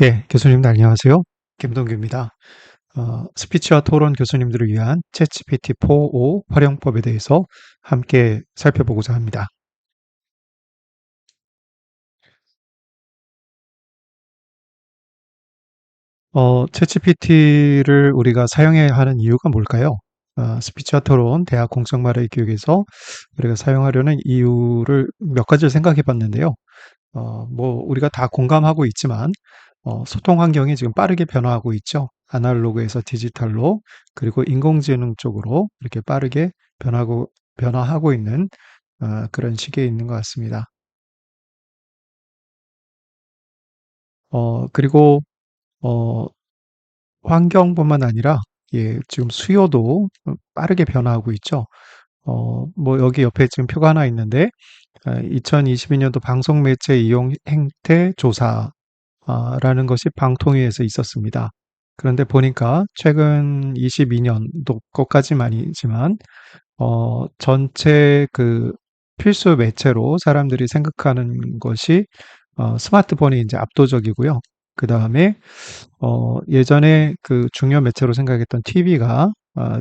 예, 교수님들 안녕하세요. 김동규입니다. 스피치와 토론 교수님들을 위한 챗GPT 4.5 활용법에 대해서 함께 살펴보고자 합니다. 챗GPT를 우리가 사용해야 하는 이유가 뭘까요? 스피치와 토론, 대학 공청 말의 교육에서 우리가 사용하려는 이유를 몇 가지를 생각해 봤는데요. 우리가 다 공감하고 있지만, 소통 환경이 지금 빠르게 변화하고 있죠. 아날로그에서 디지털로, 그리고 인공지능 쪽으로 이렇게 빠르게 변화하고 있는, 그런 시기에 있는 것 같습니다. 그리고, 어, 환경뿐만 아니라, 예, 지금 수요도 빠르게 변화하고 있죠. 여기 옆에 지금 표가 하나 있는데, 2022년도 방송 매체 이용 행태 조사, 라는 것이 방통위에서 있었습니다. 그런데 보니까 최근 22년도 것까지만이지만, 전체 그 필수 매체로 사람들이 생각하는 것이 스마트폰이 이제 압도적이고요. 그 다음에, 예전에 그 중요 매체로 생각했던 TV가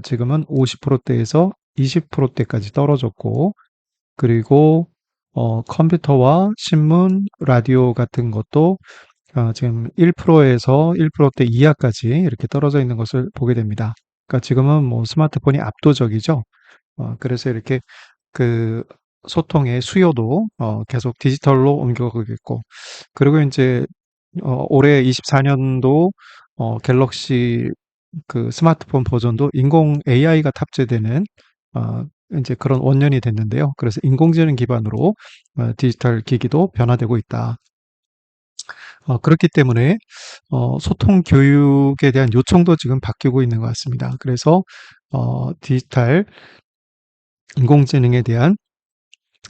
지금은 50%대에서 20%대까지 떨어졌고, 그리고 컴퓨터와 신문, 라디오 같은 것도 지금 1%에서 1%대 이하까지 이렇게 떨어져 있는 것을 보게 됩니다. 그러니까 지금은 뭐 스마트폰이 압도적이죠. 그래서 이렇게 그 소통의 수요도 계속 디지털로 옮겨가고 있고, 그리고 이제 올해 24년도 갤럭시 그 스마트폰 버전도 인공 AI가 탑재되는 어, 이제 그런 원년이 됐는데요. 그래서 인공지능 기반으로 디지털 기기도 변화되고 있다. 그렇기 때문에 소통 교육에 대한 요청도 지금 바뀌고 있는 것 같습니다. 그래서 디지털 인공지능에 대한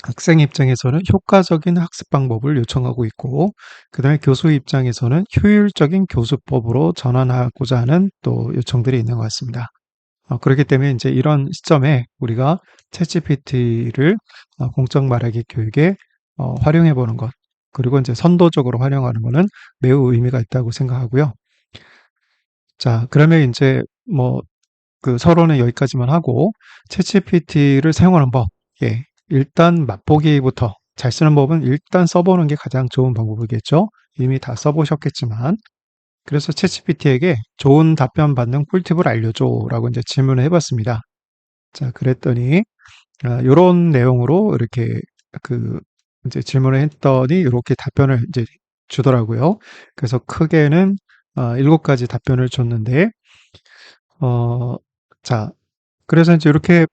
학생 입장에서는 효과적인 학습 방법을 요청하고 있고, 그다음에 교수 입장에서는 효율적인 교수법으로 전환하고자 하는 또 요청들이 있는 것 같습니다. 그렇기 때문에 이제 이런 시점에 우리가 챗GPT를 공적 말하기 교육에 활용해 보는 것, 그리고 이제 선도적으로 활용하는 것은 매우 의미가 있다고 생각하고요. 자, 그러면 이제 뭐 그 서론은 여기까지만 하고 챗GPT를 사용하는 법. 예. 일단 맛보기부터 잘 쓰는 법은 일단 써보는 게 가장 좋은 방법이겠죠. 이미 다 써보셨겠지만. 그래서 챗GPT에게 좋은 답변 받는 꿀팁을 알려줘라고 이제 질문을 해봤습니다. 자, 그랬더니 요런 내용으로 이렇게 그 이제 질문을 했더니 이렇게 답변을 이제 주더라고요. 그래서 크게는 7가지 답변을 줬는데 어, 자, 그래서 이제 이렇게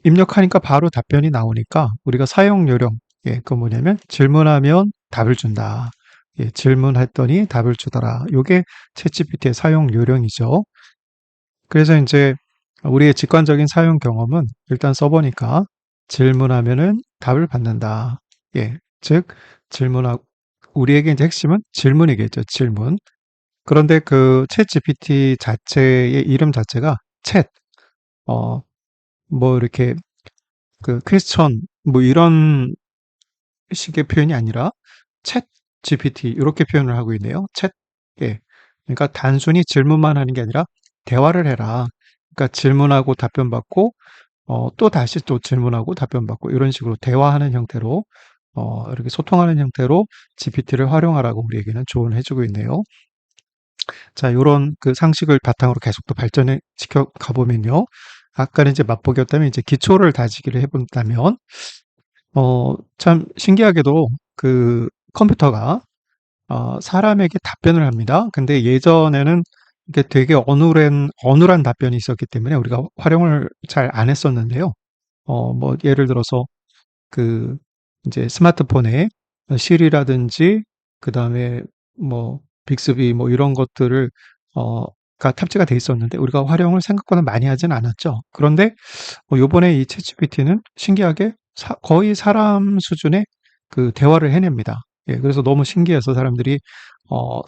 입력하니까 바로 답변이 나오니까 우리가 사용 요령, 예, 그건 뭐냐면 질문하면 답을 준다. 예, 질문했더니 답을 주더라. 요게 챗GPT의 사용 요령이죠. 그래서 이제 우리의 직관적인 사용 경험은 일단 써보니까 질문하면은 답을 받는다. 예, 즉 질문하고 우리에게 이제 핵심은 질문이겠죠. 질문. 그런데 그 챗GPT 자체의 이름 자체가 챗, 어, 이렇게 그 퀘스천 뭐 이런 식의 표현이 아니라 챗 GPT 이렇게 표현을 하고 있네요. 챗. 예. 그러니까 단순히 질문만 하는 게 아니라 대화를 해라. 그러니까 질문하고 답변 받고 또 다시 또 질문하고 답변 받고 이런 식으로 대화하는 형태로 이렇게 소통하는 형태로 GPT를 활용하라고 우리에게는 조언을 해주고 있네요. 자, 요런 그 상식을 바탕으로 계속 또 발전해 시켜 가보면요. 아까는 이제 맛보기였다면 이제 기초를 다지기를 해본다면 참 신기하게도 그 컴퓨터가 사람에게 답변을 합니다. 근데 예전에는 이게 되게 어눌한 답변이 있었기 때문에 우리가 활용을 잘 안 했었는데요. 예를 들어서 그 이제 스마트폰에 실이라든지 그다음에 뭐 빅스비 뭐 이런 것들을 가 탑재가 돼 있었는데 우리가 활용을 생각보다 많이 하진 않았죠. 그런데 요번에 이 챗GPT는 신기하게 거의 사람 수준의 그 대화를 해냅니다. 예, 그래서 너무 신기해서 사람들이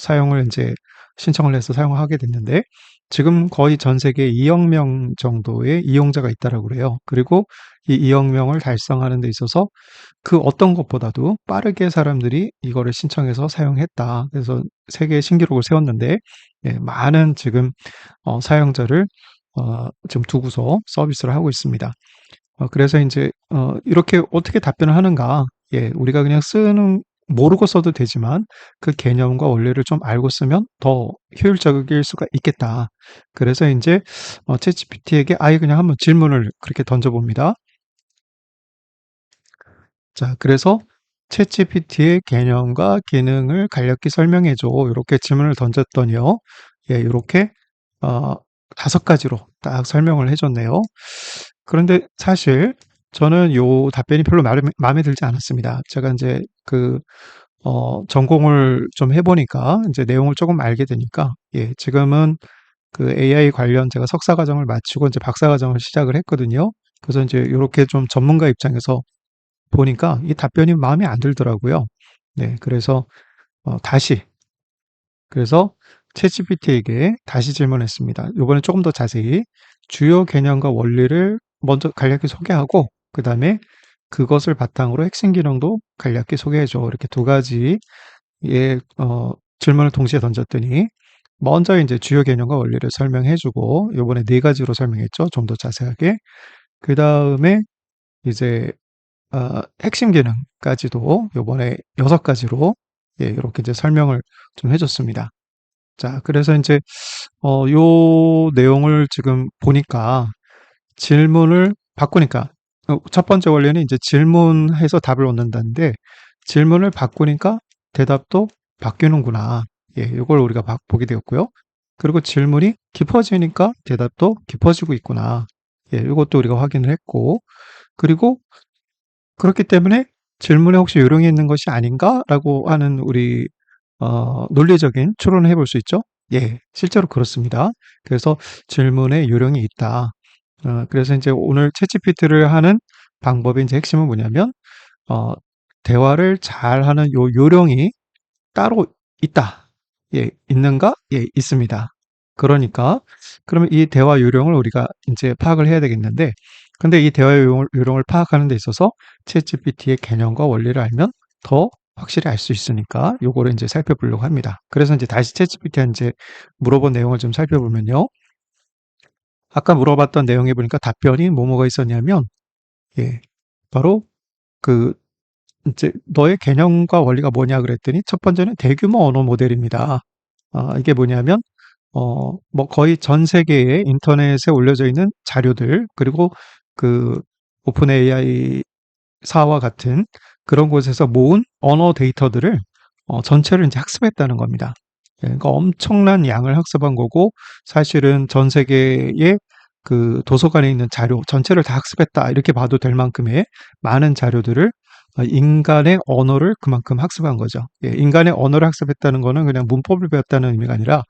사용을 이제 신청을 해서 사용을 하게 됐는데 지금 거의 전 세계에 2억 명 정도의 이용자가 있다라고 그래요. 그리고 이 2억 명을 달성하는 데 있어서 그 어떤 것보다도 빠르게 사람들이 이거를 신청해서 사용했다. 그래서 세계 신기록을 세웠는데, 예, 많은 지금 사용자를 지금 두고서 서비스를 하고 있습니다. 그래서 이제 이렇게 어떻게 답변을 하는가? 예, 우리가 그냥 모르고 써도 되지만 그 개념과 원리를 좀 알고 쓰면 더 효율적일 수가 있겠다. 그래서 이제 챗GPT에게 아예 그냥 한번 질문을 그렇게 던져봅니다. 자, 그래서 챗GPT의 개념과 기능을 간략히 설명해줘. 이렇게 질문을 던졌더니요. 예, 이렇게 어, 5가지로 딱 설명을 해줬네요. 그런데 사실 저는 요 답변이 별로 마음에 들지 않았습니다. 제가 이제 전공을 좀 해보니까 이제 내용을 조금 알게 되니까, 예, 지금은 그 AI 관련 제가 석사 과정을 마치고 이제 박사 과정을 시작을 했거든요. 그래서 이제 이렇게 좀 전문가 입장에서 보니까 이 답변이 마음에 안 들더라고요. 네, 그래서 다시 그래서 챗GPT에게 다시 질문했습니다. 이번에 조금 더 자세히 주요 개념과 원리를 먼저 간략히 소개하고 그 다음에 그것을 바탕으로 핵심 기능도 간략히 소개해줘. 이렇게 2가지의 질문을 동시에 던졌더니 먼저 이제 주요 개념과 원리를 설명해주고 이번에 4가지로 설명했죠. 좀 더 자세하게. 그 다음에 이제 핵심 기능까지도 요번에 6가지로 예, 이렇게 이제 설명을 좀 해줬습니다. 자, 그래서 이제 요 내용을 지금 보니까 질문을 바꾸니까 첫 번째 원리는 이제 질문해서 답을 얻는다는데 질문을 바꾸니까 대답도 바뀌는구나. 예, 이걸 우리가 보게 되었고요. 그리고 질문이 깊어지니까 대답도 깊어지고 있구나. 예, 이것도 우리가 확인을 했고 그리고 그렇기 때문에 질문에 혹시 요령이 있는 것이 아닌가라고 하는 우리 논리적인 추론을 해볼 수 있죠. 예, 실제로 그렇습니다. 그래서 질문에 요령이 있다. 그래서 이제 오늘 채찌피티를 하는 방법의 이제 핵심은 뭐냐면 어, 대화를 잘하는 요 요령이 따로 있다. 예, 있는가? 예, 있습니다. 그러니까 그러면 이 대화 요령을 우리가 이제 파악을 해야 되겠는데 근데 이 대화 요령을 파악하는 데 있어서 챗GPT의 개념과 원리를 알면 더 확실히 알 수 있으니까 요거를 이제 살펴보려고 합니다. 그래서 이제 다시 챗GPT한테 이제 물어본 내용을 좀 살펴보면요. 아까 물어봤던 내용에 보니까 답변이 뭐뭐가 있었냐면 예, 바로 그 이제 너의 개념과 원리가 뭐냐 그랬더니 첫 번째는 대규모 언어 모델입니다. 이게 뭐냐면 뭐 거의 전 세계에 인터넷에 올려져 있는 자료들 그리고 그 오픈 AI사와 같은 그런 곳에서 모은 언어 데이터들을 전체를 이제 학습했다는 겁니다. 예, 그러니까 엄청난 양을 학습한 거고 사실은 전 세계의 그 도서관에 있는 자료 전체를 다 학습했다 이렇게 봐도 될 만큼의 많은 자료들을 인간의 언어를 그만큼 학습한 거죠. 예, 인간의 언어를 학습했다는 거는 그냥 문법을 배웠다는 의미가 아니라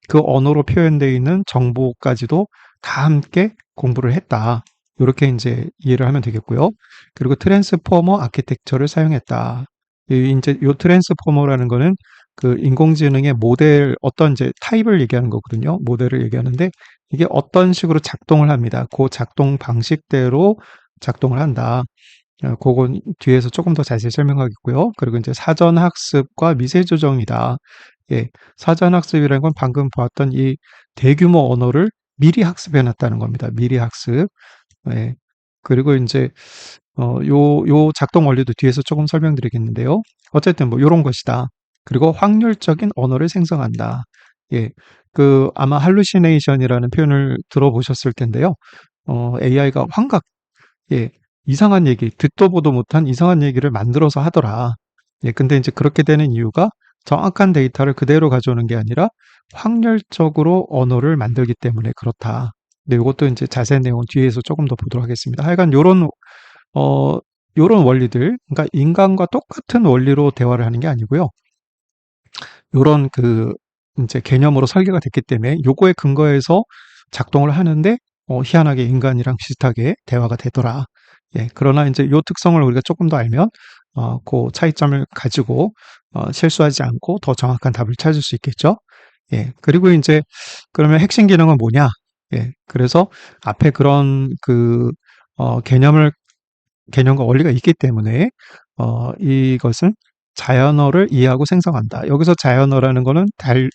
그 언어로 표현되어 있는 정보까지도 다 함께 공부를 했다. 이렇게 이제 이해를 하면 되겠고요. 그리고 트랜스포머 아키텍처를 사용했다. 이제 요 트랜스포머라는 거는 그 인공지능의 모델 어떤 이제 타입을 얘기하는 거거든요. 모델을 얘기하는데 이게 어떤 식으로 작동을 합니다. 그 작동 방식대로 작동을 한다. 그건 뒤에서 조금 더 자세히 설명하겠고요. 그리고 이제 사전 학습과 미세 조정이다. 예, 사전 학습이라는 건 방금 보았던 이 대규모 언어를 미리 학습해 놨다는 겁니다. 미리 학습. 예. 그리고 이제 요 작동 원리도 뒤에서 조금 설명드리겠는데요. 어쨌든 뭐 요런 것이다. 그리고 확률적인 언어를 생성한다. 예. 아마 할루시네이션이라는 표현을 들어보셨을 텐데요. AI가 환각, 예, 이상한 얘기, 듣도 보도 못한 이상한 얘기를 만들어서 하더라. 예, 근데 이제 그렇게 되는 이유가 정확한 데이터를 그대로 가져오는 게 아니라 확률적으로 언어를 만들기 때문에 그렇다. 근데 이것도 이제 자세한 내용은 뒤에서 조금 더 보도록 하겠습니다. 하여간 어, 요런 원리들, 그러니까 인간과 똑같은 원리로 대화를 하는 게 아니고요. 요런 이제 개념으로 설계가 됐기 때문에 요거에 근거해서 작동을 하는데 희한하게 인간이랑 비슷하게 대화가 되더라. 예, 그러나 이제 요 특성을 우리가 조금 더 알면 그 차이점을 가지고 실수하지 않고 더 정확한 답을 찾을 수 있겠죠. 예, 그리고 이제 그러면 핵심 기능은 뭐냐? 예, 그래서 앞에 그런 개념과 원리가 있기 때문에 이것은 자연어를 이해하고 생성한다. 여기서 자연어라는 거는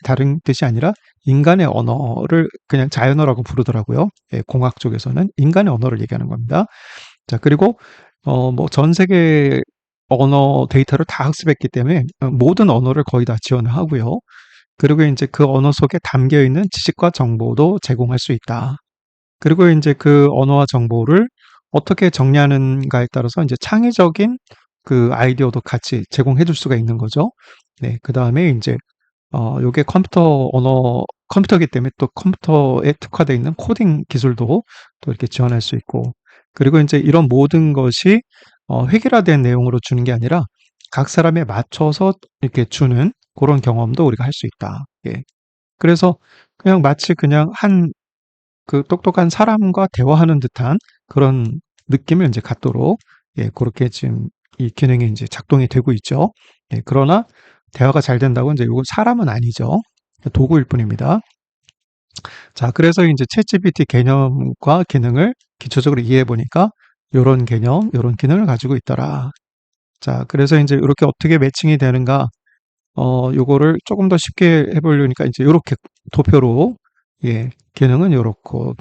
다른 뜻이 아니라 인간의 언어를 그냥 자연어라고 부르더라고요. 예, 공학 쪽에서는 인간의 언어를 얘기하는 겁니다. 자, 그리고 뭐 전 세계 언어 데이터를 다 학습했기 때문에 모든 언어를 거의 다 지원을 하고요. 그리고 이제 그 언어 속에 담겨 있는 지식과 정보도 제공할 수 있다. 그리고 이제 그 언어와 정보를 어떻게 정리하는가에 따라서 이제 창의적인 그 아이디어도 같이 제공해 줄 수가 있는 거죠. 네, 그 다음에 이제 요게 컴퓨터기 때문에 또 컴퓨터에 특화되어 있는 코딩 기술도 또 이렇게 지원할 수 있고, 그리고 이제 이런 모든 것이 획일화된 내용으로 주는 게 아니라 각 사람에 맞춰서 이렇게 주는 그런 경험도 우리가 할 수 있다. 예. 그래서 그냥 마치 그냥 그 똑똑한 사람과 대화하는 듯한 그런 느낌을 이제 갖도록, 예, 그렇게 지금 이 기능이 이제 작동이 되고 있죠. 예, 그러나 대화가 잘 된다고 이제 이거 사람은 아니죠. 도구일 뿐입니다. 자, 그래서 이제 챗GPT 개념과 기능을 기초적으로 이해해 보니까 요런 개념, 요런 기능을 가지고 있더라. 자, 그래서 이제 이렇게 어떻게 매칭이 되는가, 요거를 조금 더 쉽게 해보려니까 이제 요렇게 도표로, 예, 기능은 요렇고,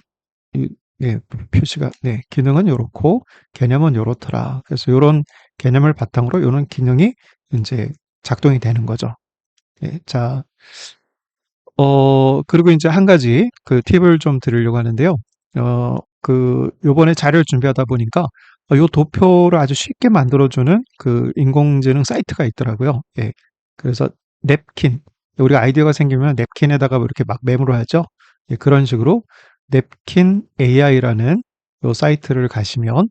예, 표시가, 네, 기능은 요렇고, 개념은 요렇더라. 그래서 요런 개념을 바탕으로 요런 기능이 이제 작동이 되는 거죠. 예, 자, 그리고 이제 한 가지 그 팁을 좀 드리려고 하는데요. 요번에 자료를 준비하다 보니까 요 도표를 아주 쉽게 만들어주는 그 인공지능 사이트가 있더라고요. 예. 그래서 냅킨. 우리가 아이디어가 생기면 냅킨에다가 뭐 이렇게 막 메모를 하죠. 예, 그런 식으로 냅킨 AI라는 요 사이트를 가시면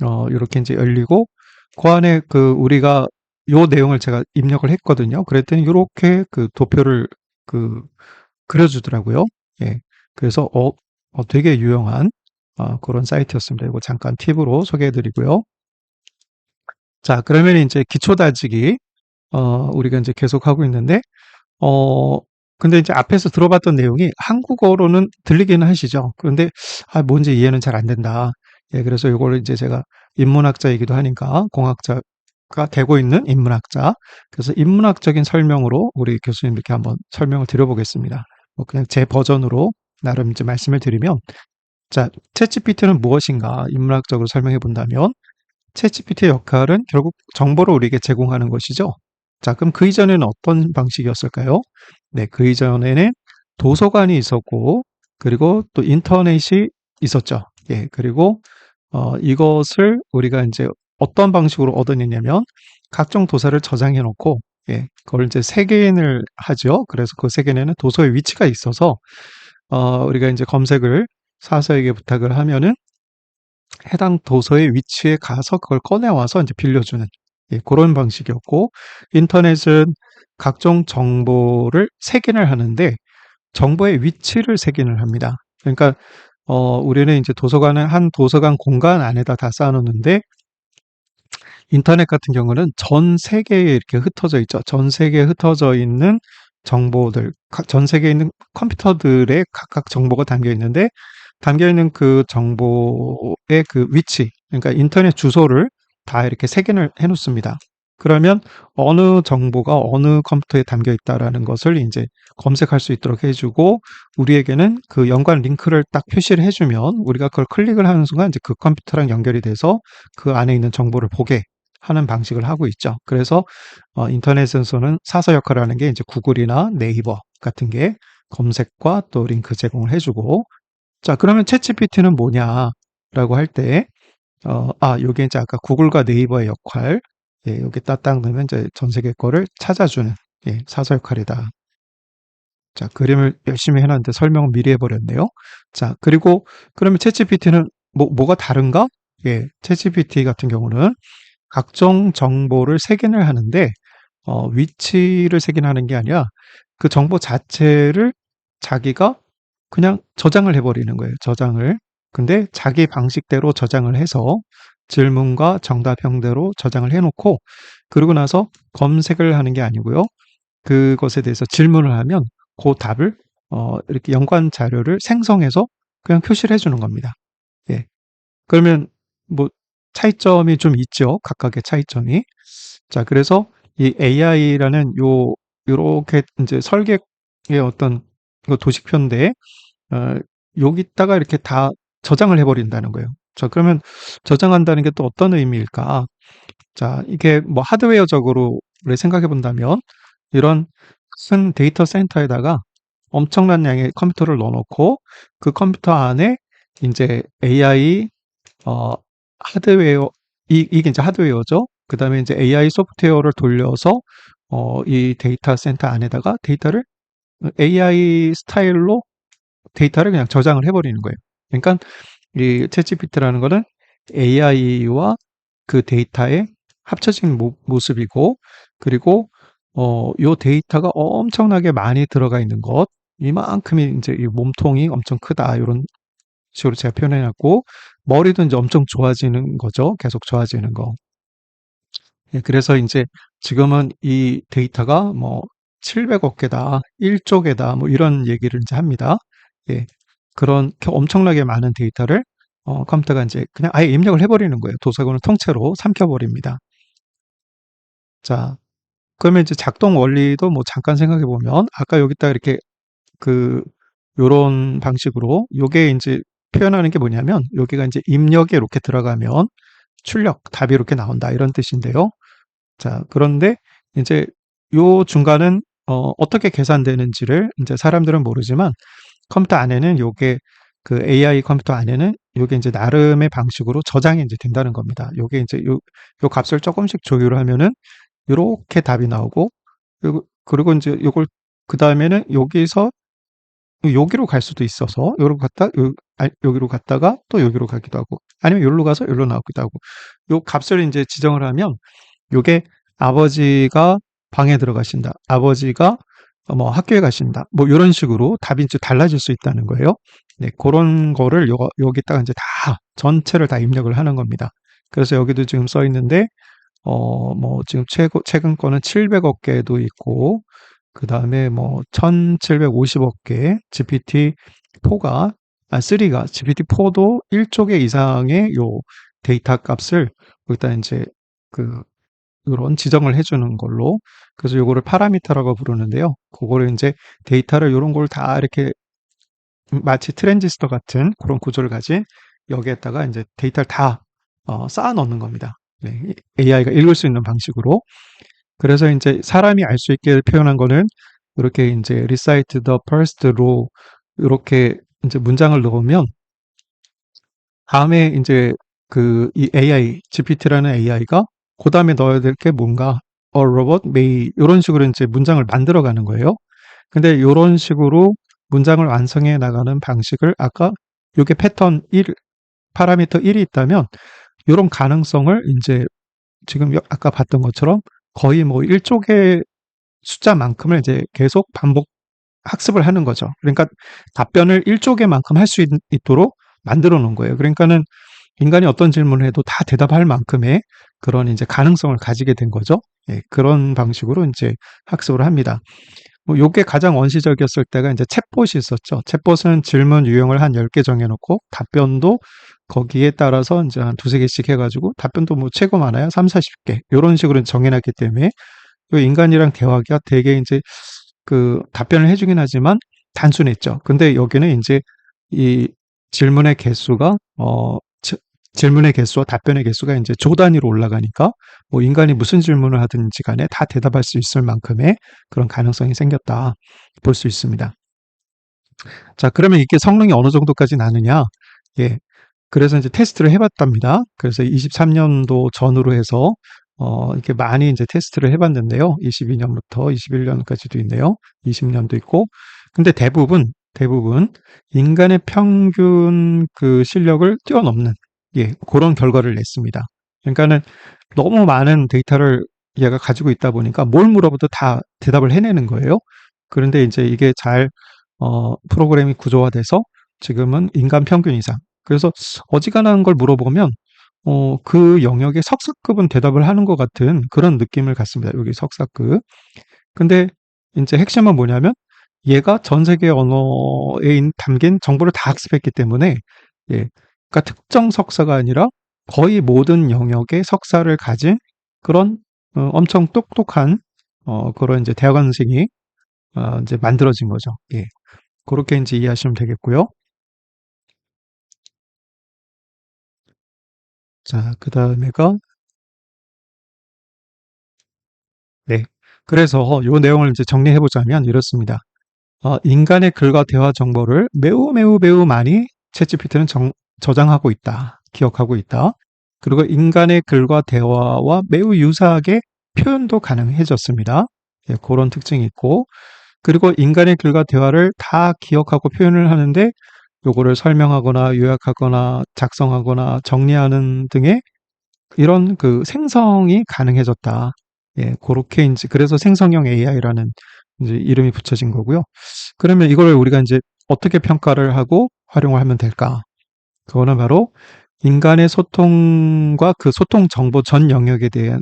요렇게 이제 열리고 그 안에 그 우리가 요 내용을 제가 입력을 했거든요. 그랬더니 요렇게 그 도표를 그 그려주더라고요. 예. 그래서 되게 유용한 그런 사이트였습니다. 이거 잠깐 팁으로 소개해드리고요. 자, 그러면 이제 기초 다지기 우리가 이제 계속 하고 있는데 어 근데 이제 앞에서 들어봤던 내용이 한국어로는 들리기는 하시죠. 그런데 뭔지 이해는 잘 안 된다. 예, 그래서 이거를 이제 제가 인문학자이기도 하니까 공학자가 되고 있는 인문학자. 그래서 인문학적인 설명으로 우리 교수님께 한번 설명을 드려보겠습니다. 뭐 그냥 제 버전으로 나름 이제 말씀을 드리면, 자, 챗GPT는 무엇인가 인문학적으로 설명해 본다면 챗GPT의 역할은 결국 정보를 우리에게 제공하는 것이죠. 자, 그럼 그 이전에는 어떤 방식이었을까요? 네, 그 이전에는 도서관이 있었고, 그리고 또 인터넷이 있었죠. 예, 그리고 이것을 우리가 이제 어떤 방식으로 얻어내냐면 각종 도서를 저장해 놓고, 예, 그걸 이제 색인을 하죠. 그래서 그 색인에는 도서의 위치가 있어서 우리가 이제 검색을 사서에게 부탁을 하면은 해당 도서의 위치에 가서 그걸 꺼내와서 이제 빌려주는, 예, 그런 방식이었고, 인터넷은 각종 정보를 색인을 하는데 정보의 위치를 색인을 합니다. 그러니까 우리는 이제 도서관을 한 도서관 공간 안에다 다 쌓아놓는데 인터넷 같은 경우는 전 세계에 이렇게 흩어져 있죠. 전 세계에 흩어져 있는 정보들, 전 세계에 있는 컴퓨터들의 각각 정보가 담겨 있는데 담겨 있는 그 정보의 그 위치, 그러니까 인터넷 주소를 다 이렇게 색인을 해 놓습니다. 그러면 어느 정보가 어느 컴퓨터에 담겨 있다라는 것을 이제 검색할 수 있도록 해주고, 우리에게는 그 연관 링크를 딱 표시를 해주면 우리가 그걸 클릭을 하는 순간 이제 그 컴퓨터랑 연결이 돼서 그 안에 있는 정보를 보게 하는 방식을 하고 있죠. 그래서 인터넷에서는 사서 역할을 하는 게 이제 구글이나 네이버 같은 게 검색과 또 링크 제공을 해주고, 자, 그러면 챗GPT는 뭐냐라고 할 때, 요게 이제 아까 구글과 네이버의 역할, 예, 여기 딱 넣으면 이제 전 세계 거를 찾아주는, 예, 사서 역할이다. 자, 그림을 열심히 해놨는데 설명은 미리 해버렸네요. 자, 그리고 그러면 챗GPT는 뭐가 다른가? 예, 챗GPT 같은 경우는 각종 정보를 색인을 하는데 위치를 색인하는 게 아니라 그 정보 자체를 자기가 그냥 저장을 해버리는 거예요. 저장을. 근데 자기 방식대로 저장을 해서 질문과 정답형대로 저장을 해놓고, 그러고 나서 검색을 하는 게 아니고요. 그것에 대해서 질문을 하면 그 답을 이렇게 연관 자료를 생성해서 그냥 표시를 해주는 겁니다. 예. 그러면 뭐 차이점이 좀 있죠. 각각의 차이점이. 자, 그래서 이 AI라는 요렇게 이제 설계의 어떤 그 도식표인데, 어, 여기다가 이렇게 다 저장을 해버린다는 거예요. 자, 그러면 저장한다는 게 또 어떤 의미일까? 자, 이게 뭐 하드웨어적으로 생각해 본다면, 이런 큰 데이터 센터에다가 엄청난 양의 컴퓨터를 넣어놓고, 그 컴퓨터 안에 이제 AI, 어, 하드웨어, 이게 이제 하드웨어죠. 그 다음에 이제 AI 소프트웨어를 돌려서, 이 데이터 센터 안에다가 데이터를 AI 스타일로 데이터를 그냥 저장을 해버리는 거예요. 그러니까 이 챗GPT라는 거는 AI와 그 데이터의 합쳐진 모습이고, 그리고 요 데이터가 엄청나게 많이 들어가 있는 것, 이만큼이 이제 이 몸통이 엄청 크다, 이런 식으로 제가 표현해놨고, 머리도 이제 엄청 좋아지는 거죠. 계속 좋아지는 거. 예, 그래서 이제 지금은 이 데이터가 뭐 700억 개다, 1조 개다, 뭐 이런 얘기를 이제 합니다. 예, 그런 엄청나게 많은 데이터를 컴퓨터가 이제 그냥 아예 입력을 해버리는 거예요. 도서관을 통째로 삼켜버립니다. 자, 그러면 이제 작동 원리도 뭐 잠깐 생각해 보면, 아까 여기다 이렇게 그 요런 방식으로 요게 이제 표현하는 게 뭐냐면, 여기가 이제 입력에 이렇게 들어가면 출력 답이 이렇게 나온다, 이런 뜻인데요. 자, 그런데 이제 요 중간은 어떻게 계산되는지를 이제 사람들은 모르지만, 컴퓨터 안에는 요게 그 AI 컴퓨터 안에는 요게 이제 나름의 방식으로 저장이 이제 된다는 겁니다. 요게 이제 요 값을 조금씩 조율을 하면은 요렇게 답이 나오고, 그리고 이제 요걸 그 다음에는 여기서 여기로 갈 수도 있어서 여기로 갔다 여기로 갔다가 또 여기로 가기도 하고, 아니면 여기로 가서 여기로 나오기도 하고, 요 값을 이제 지정을 하면 요게 아버지가 방에 들어가신다, 아버지가 뭐 학교에 가신다, 뭐 이런 식으로 답이 이제 달라질 수 있다는 거예요. 네, 그런 거를 여기다가 이제 다 전체를 다 입력을 하는 겁니다. 그래서 여기도 지금 써 있는데, 뭐 지금 최근 거는 700억 개도 있고, 그 다음에 뭐 1750억 개 GPT-4가, 3가 GPT-4도 1조 개 이상의 요 데이터 값을 여기다 이제 그 이런 지정을 해주는 걸로, 그래서 요거를 파라미터라고 부르는데요. 그거를 이제 데이터를 이런 걸 다 이렇게 마치 트랜지스터 같은 그런 구조를 가진 여기에다가 이제 데이터를 다 쌓아 넣는 겁니다. 네, AI가 읽을 수 있는 방식으로. 그래서 이제 사람이 알 수 있게 표현한 거는 이렇게 이제 recite the first row, 이렇게 이제 문장을 넣으면 다음에 이제 이 AI, GPT라는 AI가 그 다음에 넣어야 될 게 뭔가 a robot may, 이런 식으로 이제 문장을 만들어 가는 거예요. 근데 이런 식으로 문장을 완성해 나가는 방식을, 아까 요게 패턴 1, 파라미터 1이 있다면 이런 가능성을 이제 지금 아까 봤던 것처럼 거의 뭐 1조 개 숫자만큼을 이제 계속 반복 학습을 하는 거죠. 그러니까 답변을 1조 개만큼 할 수 있도록 만들어 놓은 거예요. 그러니까는 인간이 어떤 질문을 해도 다 대답할 만큼의 그런 이제 가능성을 가지게 된 거죠. 예, 그런 방식으로 이제 학습을 합니다. 뭐 요게 가장 원시적이었을 때가 이제 챗봇이 있었죠. 챗봇은 질문 유형을 한 10개 정해놓고 답변도 거기에 따라서 이제 한 두세 개씩 해가지고, 답변도 뭐 최고 많아야 3, 40개. 이런 식으로 정해놨기 때문에 요 인간이랑 대화가 되게 이제 그 답변을 해주긴 하지만 단순했죠. 근데 여기는 이제 이 질문의 개수가, 질문의 개수와 답변의 개수가 이제 조 단위로 올라가니까 뭐 인간이 무슨 질문을 하든지 간에 다 대답할 수 있을 만큼의 그런 가능성이 생겼다 볼 수 있습니다. 자, 그러면 이게 성능이 어느 정도까지 나느냐? 예. 그래서 이제 테스트를 해봤답니다. 그래서 23년도 전후로 해서 이렇게 많이 이제 테스트를 해봤는데요. 22년부터 21년까지도 있네요. 20년도 있고. 근데 대부분 인간의 평균 그 실력을 뛰어넘는, 예, 그런 결과를 냈습니다. 그러니까는 너무 많은 데이터를 얘가 가지고 있다 보니까 뭘 물어봐도 다 대답을 해내는 거예요. 그런데 이제 이게 잘 프로그램이 구조화돼서 지금은 인간 평균 이상. 그래서 어지간한 걸 물어보면 그 영역의 석사급은 대답을 하는 것 같은 그런 느낌을 갖습니다. 여기 석사급. 근데 이제 핵심은 뭐냐면, 얘가 전 세계 언어에 담긴 정보를 다 학습했기 때문에, 예, 그러니까 특정 석사가 아니라 거의 모든 영역의 석사를 가진 그런 엄청 똑똑한 그런 이제 대학원생이 이제 만들어진 거죠. 예. 그렇게 이제 이해하시면 되겠고요. 자, 그 다음에가 네. 그래서 요 내용을 이제 정리해 보자면 이렇습니다. 인간의 글과 대화 정보를 매우 매우 매우 많이 챗GPT는 저장하고 있다. 기억하고 있다. 그리고 인간의 글과 대화와 매우 유사하게 표현도 가능해졌습니다. 예, 그런 특징이 있고, 그리고 인간의 글과 대화를 다 기억하고 표현을 하는데 요거를 설명하거나 요약하거나 작성하거나 정리하는 등의 이런 그 생성이 가능해졌다. 예, 그렇게 이제 그래서 생성형 AI라는 이제 이름이 붙여진 거고요. 그러면 이걸 우리가 이제 어떻게 평가를 하고 활용을 하면 될까? 그거는 바로 인간의 소통과 그 소통 정보 전 영역에 대해서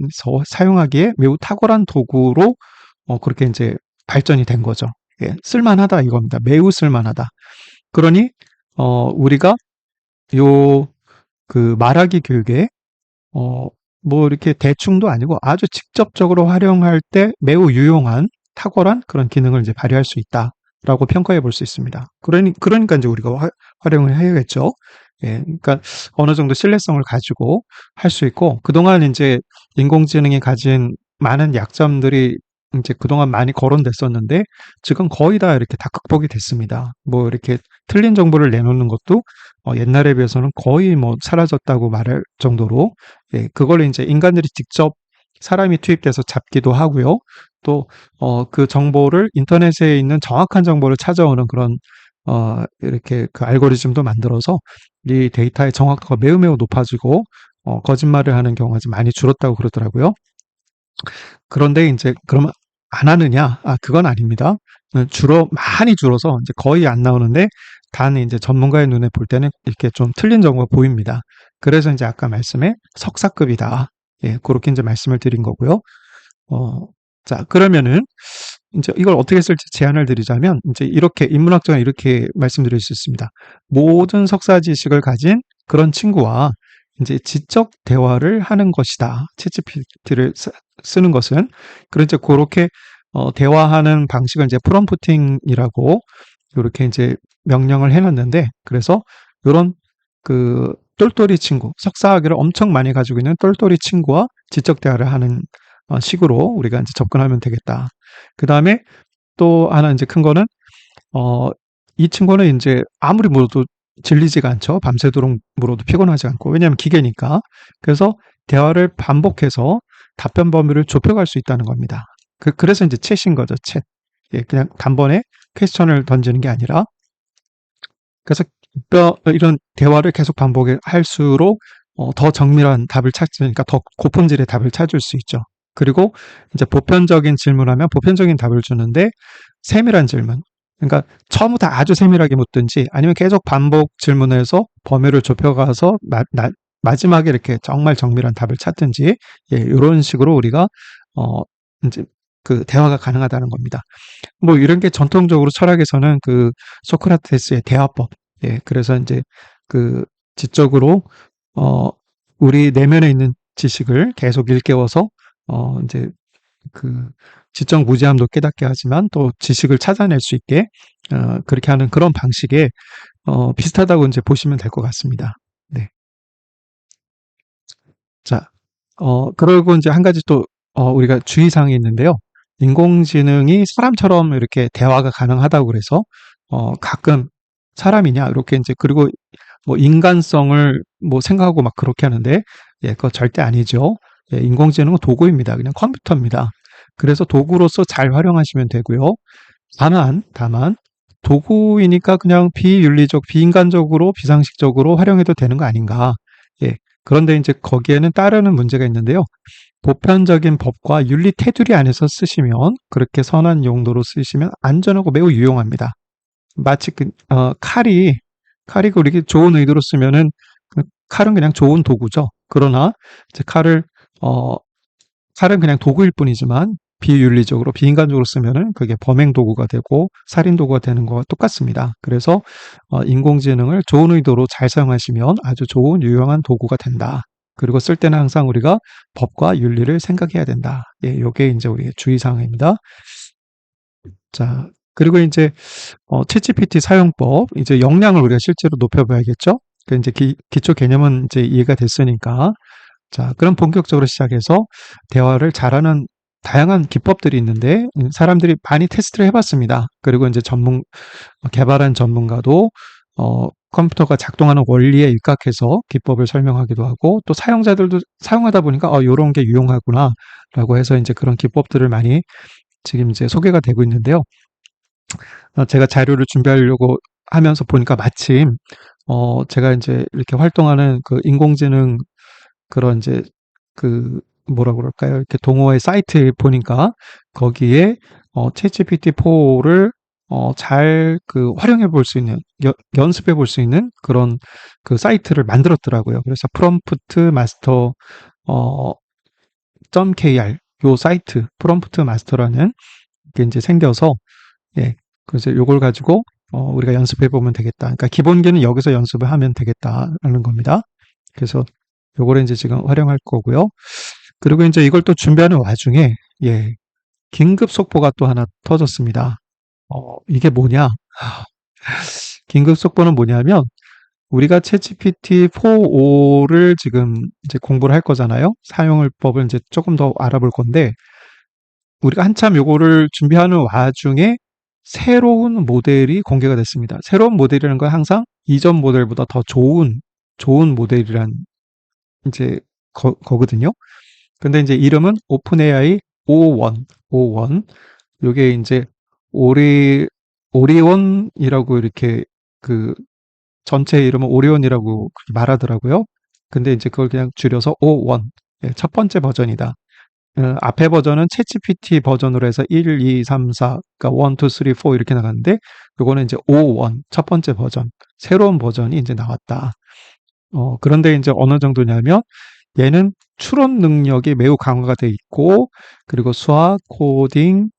사용하기에 매우 탁월한 도구로 그렇게 이제 발전이 된 거죠. 예, 쓸만하다 이겁니다. 매우 쓸만하다. 그러니 우리가 요 그 말하기 교육에 어, 뭐 이렇게 대충도 아니고 아주 직접적으로 활용할 때 매우 유용한 탁월한 그런 기능을 이제 발휘할 수 있다라고 평가해 볼 수 있습니다. 그러니까 이제 우리가 활용을 해야겠죠. 예, 그러니까 어느 정도 신뢰성을 가지고 할 수 있고 그동안 이제 인공지능이 가진 많은 약점들이 이제 그동안 많이 거론됐었는데 지금 거의 다 이렇게 다 극복이 됐습니다. 뭐 이렇게 틀린 정보를 내놓는 것도 옛날에 비해서는 거의 뭐 사라졌다고 말할 정도로 예, 그걸 이제 인간들이 직접 사람이 투입돼서 잡기도 하고요. 또, 그 정보를 인터넷에 있는 정확한 정보를 찾아오는 그런, 이렇게 그 알고리즘도 만들어서 이 데이터의 정확도가 매우 매우 높아지고, 거짓말을 하는 경우가 좀 많이 줄었다고 그러더라고요. 그런데 이제 그러면 안 하느냐? 그건 아닙니다. 많이 줄어서 이제 거의 안 나오는데 단 이제 전문가의 눈에 볼 때는 이렇게 좀 틀린 정보가 보입니다. 그래서 이제 아까 말씀에 석사급이다. 예, 그렇게 이제 말씀을 드린 거고요. 어, 자, 그러면은 이제 이걸 어떻게 쓸지 제안을 드리자면 이제 이렇게 인문학적으로 이렇게 말씀드릴 수 있습니다. 모든 석사 지식을 가진 그런 친구와 이제 지적 대화를 하는 것이다. 챗GPT를 쓰는 것은 그래서 그렇게 대화하는 방식을 이제 프롬프팅이라고 이렇게 이제 명령을 해놨는데 그래서 이런 그 똘똘이 친구, 석사학위를 엄청 많이 가지고 있는 똘똘이 친구와 지적 대화를 하는 식으로 우리가 이제 접근하면 되겠다. 그 다음에 또 하나 이제 큰 거는 어, 이 친구는 이제 아무리 물어도 질리지가 않죠. 밤새도록 물어도 피곤하지 않고. 왜냐하면 기계니까. 그래서 대화를 반복해서 답변 범위를 좁혀갈 수 있다는 겁니다. 그래서 이제 챗인 거죠. 챗. 예, 그냥 단번에 퀘스천을 던지는 게 아니라 그래서 이런 대화를 계속 반복할수록 더 정밀한 답을 찾으니까 더 고품질의 답을 찾을 수 있죠. 그리고 이제 보편적인 질문하면 보편적인 답을 주는데 세밀한 질문. 그러니까 처음부터 아주 세밀하게 묻든지 아니면 계속 반복 질문해서 범위를 좁혀가서 마지막에 이렇게 정말 정밀한 답을 찾든지 예, 이런 식으로 우리가 이제 그 대화가 가능하다는 겁니다. 뭐 이런 게 전통적으로 철학에서는 그 소크라테스의 대화법. 예, 그래서 이제 그 지적으로 어 우리 내면에 있는 지식을 계속 일깨워서 이제 그 지적 무지함도 깨닫게 하지만 또 지식을 찾아낼 수 있게 그렇게 하는 그런 방식에 비슷하다고 이제 보시면 될 것 같습니다. 네. 자, 그리고 이제 한 가지 또 우리가 주의사항이 있는데요. 인공지능이 사람처럼 이렇게 대화가 가능하다고 그래서 가끔 사람이냐 이렇게 이제 그리고 뭐 인간성을 뭐 생각하고 막 그렇게 하는데 예, 그거 절대 아니죠. 예, 인공지능은 도구입니다. 그냥 컴퓨터입니다. 그래서 도구로서 잘 활용하시면 되고요. 다만 도구이니까 그냥 비윤리적, 비인간적으로, 비상식적으로 활용해도 되는 거 아닌가. 예. 그런데 이제 거기에는 따르는 문제가 있는데요. 보편적인 법과 윤리 테두리 안에서 쓰시면 그렇게 선한 용도로 쓰시면 안전하고 매우 유용합니다. 마치 칼이 그렇게 좋은 의도로 쓰면은 그 칼은 그냥 좋은 도구죠. 그러나 이제 어, 칼은 그냥 도구일 뿐이지만 비윤리적으로 비인간적으로 쓰면은 그게 범행 도구가 되고 살인 도구가 되는 거와 똑같습니다. 그래서 인공지능을 좋은 의도로 잘 사용하시면 아주 좋은 유용한 도구가 된다. 그리고 쓸 때는 항상 우리가 법과 윤리를 생각해야 된다. 예, 요게 이제 우리의 주의사항입니다. 자, 그리고 이제 챗GPT 사용법, 이제 역량을 우리가 실제로 높여봐야겠죠? 그 이제 기초 개념은 이제 이해가 됐으니까. 자, 그럼 본격적으로 시작해서 대화를 잘하는 다양한 기법들이 있는데, 사람들이 많이 테스트를 해봤습니다. 그리고 이제 개발한 전문가도, 컴퓨터가 작동하는 원리에 입각해서 기법을 설명하기도 하고, 또 사용자들도 사용하다 보니까, 요런 게 유용하구나, 라고 해서 이제 그런 기법들을 많이 지금 이제 소개가 되고 있는데요. 제가 자료를 준비하려고 하면서 보니까 마침, 제가 이제 이렇게 활동하는 그 인공지능 그런 이제 그 뭐라 그럴까요? 이렇게 동호회 사이트에 보니까 거기에 챗GPT4를 잘 그 활용해 볼 수 있는 연습해 볼 수 있는 그런 그 사이트를 만들었더라고요. 그래서 프롬프트 마스터 어 .kr 요 사이트 프롬프트 마스터라는 게 이제 생겨서 예. 그래서 요걸 가지고 우리가 연습해 보면 되겠다. 그러니까 기본기는 여기서 연습을 하면 되겠다라는 겁니다. 그래서 요거를 이제 지금 활용할 거고요. 그리고 이제 이걸 또 준비하는 와중에 예. 긴급 속보가 또 하나 터졌습니다. 이게 뭐냐? 긴급 속보는 뭐냐면 우리가 챗GPT 4.5를 지금 이제 공부를 할 거잖아요. 사용을 법을 이제 조금 더 알아볼 건데 우리가 한참 요거를 준비하는 와중에 새로운 모델이 공개가 됐습니다. 새로운 모델이라는 건 항상 이전 모델보다 더 좋은 모델이란 이제 거거든요. 근데 이제 이름은 오픈AI 5.1. 요게 이제 오리온이라고 이렇게 그 전체 이름은 오리온이라고 말하더라고요. 근데 이제 그걸 그냥 줄여서 5.1. 예, 첫 번째 버전이다. 앞에 버전은 챗GPT 버전으로 해서 1, 2, 3, 4, 그러니까 1, 2, 3, 4 이렇게 나갔는데, 요거는 이제 5.1, 첫 번째 버전, 새로운 버전이 이제 나왔다. 그런데 이제 어느 정도냐면, 얘는 추론 능력이 매우 강화가 돼 있고, 그리고 수학, 코딩,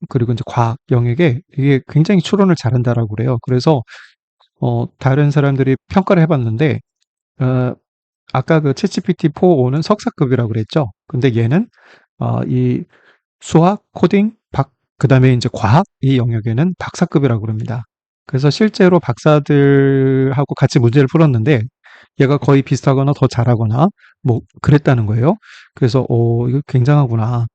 그리고 이제 과학 영역에 이게 굉장히 추론을 잘한다라고 그래요. 그래서, 다른 사람들이 평가를 해봤는데, 어, 아까 그 챗GPT 4.5는 석사급이라고 그랬죠. 근데 얘는 이 수학, 코딩, 그다음에 이제 과학 이 영역에는 박사급이라고 그럽니다. 그래서 실제로 박사들하고 같이 문제를 풀었는데 얘가 거의 비슷하거나 더 잘하거나 뭐 그랬다는 거예요. 그래서 이거 굉장하구나.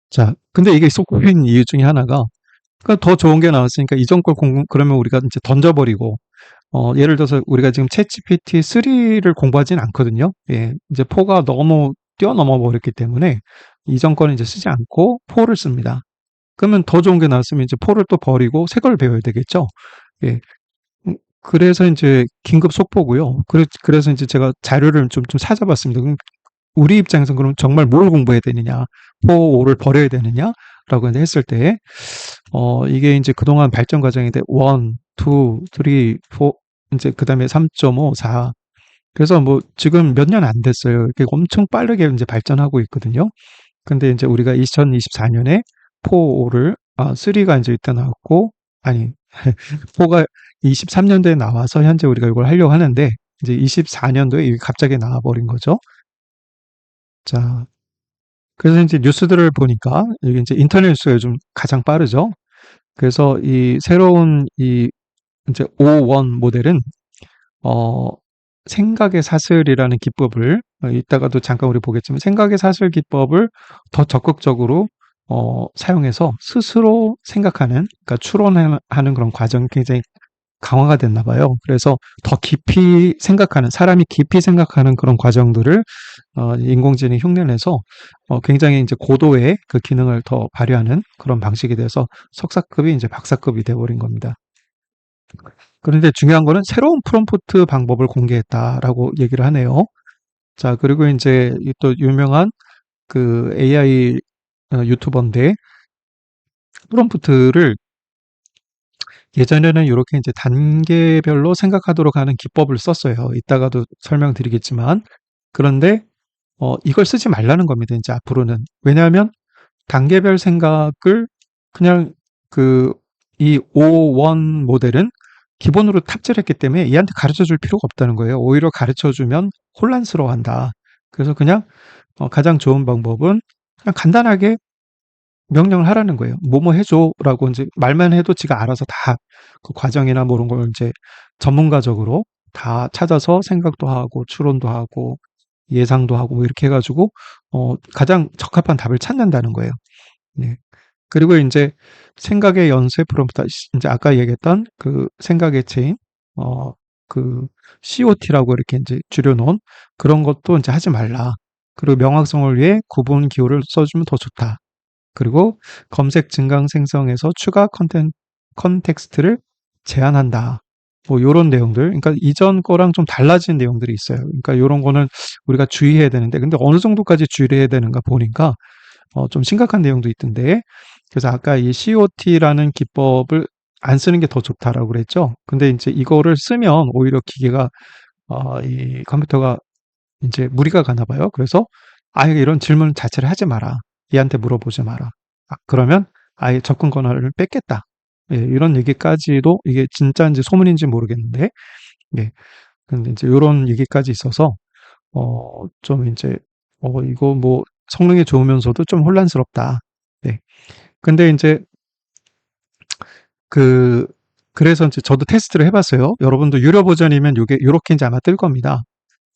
자, 근데 이게 속보인 이유 중에 하나가 그러니까 더 좋은 게 나왔으니까 이전 걸 그러면 우리가 이제 던져버리고 예를 들어서 우리가 지금 챗GPT 3를 공부하진 않거든요. 예, 이제 4가 너무 뛰어넘어 버렸기 때문에 이전 거는 이제 쓰지 않고 4를 씁니다. 그러면 더 좋은 게 나왔으면 이제 4를 또 버리고 새 걸 배워야 되겠죠. 예. 그래서 이제 긴급 속보고요. 그래서 이제 제가 자료를 좀 찾아봤습니다. 그럼 우리 입장에서는 그럼 정말 뭘 공부해야 되느냐, 4, 5를 버려야 되느냐라고 이제 했을 때, 이게 이제 그동안 발전 과정인데, 1, 2, 3, 4, 이제 그 다음에 3.5, 4. 그래서 뭐 지금 몇 년 안 됐어요. 이렇게 엄청 빠르게 이제 발전하고 있거든요. 근데 이제 우리가 2024년에 4, 5를, 3가 이제 이때 나왔고, 아니, 4가 23년도에 나와서 현재 우리가 이걸 하려고 하는데, 이제 24년도에 이게 갑자기 나와버린 거죠. 자, 그래서 이제 뉴스들을 보니까 이게 이제 인터넷 뉴스가 요즘 가장 빠르죠. 그래서 이 새로운 이 이제 5원 모델은 어 생각의 사슬이라는 기법을 이따가도 잠깐 우리 보겠지만 생각의 사슬 기법을 더 적극적으로 사용해서 스스로 생각하는 그러니까 추론하는 그런 과정이 굉장히 강화가 됐나 봐요. 그래서 더 깊이 생각하는 사람이 깊이 생각하는 그런 과정들을 인공지능이 흉내내서 굉장히 이제 고도의 그 기능을 더 발휘하는 그런 방식이 돼서 석사급이 이제 박사급이 돼버린 겁니다. 그런데 중요한 거는 새로운 프롬프트 방법을 공개했다라고 얘기를 하네요. 자, 그리고 이제 또 유명한 그 AI 유튜버인데 프롬프트를 예전에는 이렇게 이제 단계별로 생각하도록 하는 기법을 썼어요. 이따가도 설명드리겠지만. 그런데 이걸 쓰지 말라는 겁니다. 이제 앞으로는. 왜냐하면 단계별 생각을 그냥 이 5원 모델은 기본으로 탑재를 했기 때문에 얘한테 가르쳐 줄 필요가 없다는 거예요. 오히려 가르쳐 주면 혼란스러워한다. 그래서 그냥 가장 좋은 방법은 그냥 간단하게 명령을 하라는 거예요. 뭐뭐 해줘라고 이제 말만 해도 지가 알아서 다 그 과정이나 뭐 이런 걸 이제 전문가적으로 다 찾아서 생각도 하고 추론도 하고 예상도 하고 뭐 이렇게 해가지고 가장 적합한 답을 찾는다는 거예요. 네. 그리고 이제 생각의 연쇄 프롬프트, 이제 아까 얘기했던 그 생각의 체인, 어, 그 COT라고 이렇게 이제 줄여놓은 그런 것도 이제 하지 말라. 그리고 명확성을 위해 구분 기호를 써주면 더 좋다. 그리고 검색 증강 생성에서 추가 컨텍스트를 제한한다. 뭐 요런 내용들. 그러니까 이전 거랑 좀 달라진 내용들이 있어요. 그러니까 요런 거는 우리가 주의해야 되는데 근데 어느 정도까지 주의를 해야 되는가 보니까 좀 심각한 내용도 있던데. 그래서 아까 이 COT라는 기법을 안 쓰는 게 더 좋다라고 그랬죠. 근데 이제 이거를 쓰면 오히려 기계가 이 컴퓨터가 이제 무리가 가나 봐요. 그래서 아예 이런 질문 자체를 하지 마라. 얘한테 물어보지 마라. 그러면 아예 접근 권한을 뺏겠다. 예, 이런 얘기까지도 이게 진짜인지 소문인지 모르겠는데, 예. 근데 이제 이런 얘기까지 있어서, 좀 이제, 이거 뭐 성능이 좋으면서도 좀 혼란스럽다. 네. 근데 이제 그, 그래서 이제 저도 테스트를 해봤어요. 여러분도 유료 버전이면 요게, 요렇게 이제 아마 뜰 겁니다.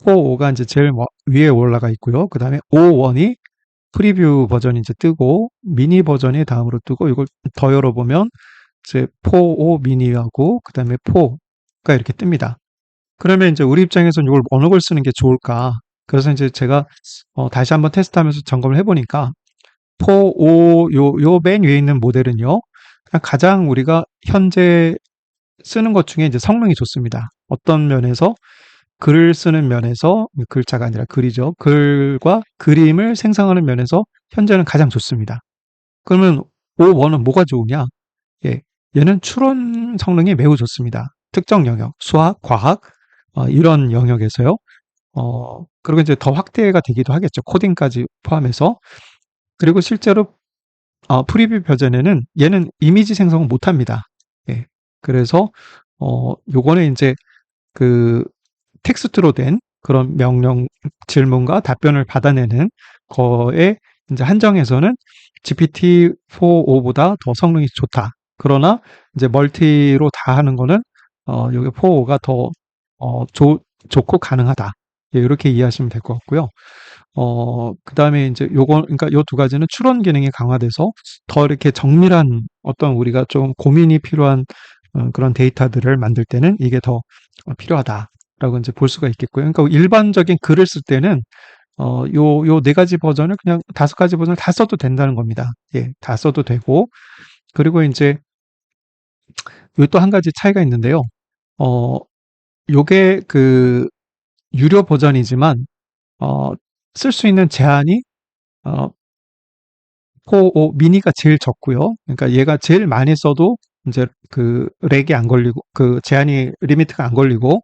4.5가 이제 제일 위에 올라가 있고요. 그 다음에 5.1이 프리뷰 버전이 이제 뜨고, 미니 버전이 다음으로 뜨고, 이걸 더 열어보면, 이제 4.5 미니하고, 그 다음에 4가 이렇게 뜹니다. 그러면 이제 우리 입장에서는 이걸 어느 걸 쓰는 게 좋을까? 그래서 이제 제가 다시 한번 테스트하면서 점검을 해보니까 4.5 요 맨 위에 있는 모델은요. 그냥 가장 우리가 현재 쓰는 것 중에 이제 성능이 좋습니다. 어떤 면에서 글을 쓰는 면에서 글자가 아니라 글이죠. 글과 그림을 생성하는 면에서 현재는 가장 좋습니다. 그러면 5.1은 뭐가 좋으냐? 예, 얘는 추론 성능이 매우 좋습니다. 특정 영역, 수학, 과학 이런 영역에서요. 그리고 이제 더 확대가 되기도 하겠죠. 코딩까지 포함해서. 그리고 실제로 프리뷰 버전에는 얘는 이미지 생성을 못합니다. 예, 그래서 요거는 이제 그 텍스트로 된 그런 명령 질문과 답변을 받아내는 거에 이제 한정에서는 GPT-4.5보다 더 성능이 좋다. 그러나 이제 멀티로 다 하는 거는 여기 4.5가 더 좋고 가능하다. 예, 이렇게 이해하시면 될 것 같고요. 그다음에 이제 요거 그러니까 요 두 가지는 추론 기능이 강화돼서 더 이렇게 정밀한 어떤 우리가 좀 고민이 필요한 그런 데이터들을 만들 때는 이게 더 필요하다라고 이제 볼 수가 있겠고요. 그러니까 일반적인 글을 쓸 때는 요 네 가지 버전을 그냥 다섯 가지 버전을 다 써도 된다는 겁니다. 예, 다 써도 되고 그리고 이제 요 또 한 가지 차이가 있는데요. 어, 요게 그 유료 버전이지만 쓸 수 있는 제한이 어, 4.5 미니가 제일 적고요. 그러니까 얘가 제일 많이 써도 이제 그 렉이 안 걸리고 그 제한이 리미트가 안 걸리고